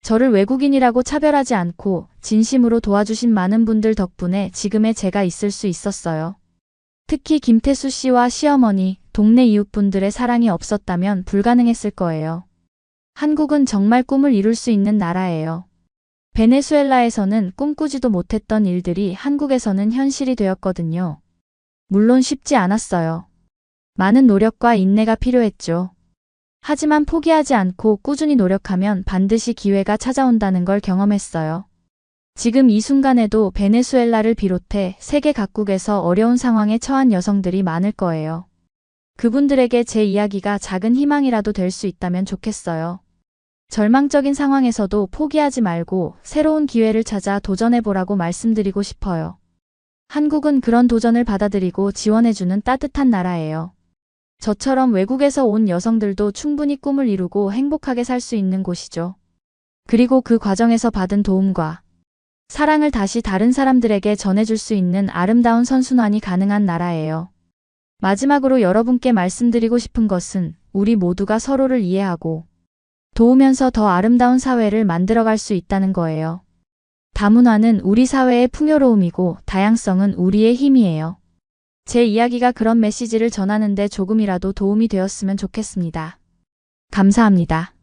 저를 외국인이라고 차별하지 않고 진심으로 도와주신 많은 분들 덕분에 지금의 제가 있을 수 있었어요. 특히 김태수 씨와 시어머니, 동네 이웃분들의 사랑이 없었다면 불가능했을 거예요. 한국은 정말 꿈을 이룰 수 있는 나라예요. 베네수엘라에서는 꿈꾸지도 못했던 일들이 한국에서는 현실이 되었거든요. 물론 쉽지 않았어요. 많은 노력과 인내가 필요했죠. 하지만 포기하지 않고 꾸준히 노력하면 반드시 기회가 찾아온다는 걸 경험했어요. 지금 이 순간에도 베네수엘라를 비롯해 세계 각국에서 어려운 상황에 처한 여성들이 많을 거예요. 그분들에게 제 이야기가 작은 희망이라도 될 수 있다면 좋겠어요. 절망적인 상황에서도 포기하지 말고 새로운 기회를 찾아 도전해보라고 말씀드리고 싶어요. 한국은 그런 도전을 받아들이고 지원해주는 따뜻한 나라예요. 저처럼 외국에서 온 여성들도 충분히 꿈을 이루고 행복하게 살 수 있는 곳이죠. 그리고 그 과정에서 받은 도움과 사랑을 다시 다른 사람들에게 전해줄 수 있는 아름다운 선순환이 가능한 나라예요. 마지막으로 여러분께 말씀드리고 싶은 것은 우리 모두가 서로를 이해하고 도우면서 더 아름다운 사회를 만들어갈 수 있다는 거예요. 다문화는 우리 사회의 풍요로움이고 다양성은 우리의 힘이에요. 제 이야기가 그런 메시지를 전하는데 조금이라도 도움이 되었으면 좋겠습니다. 감사합니다.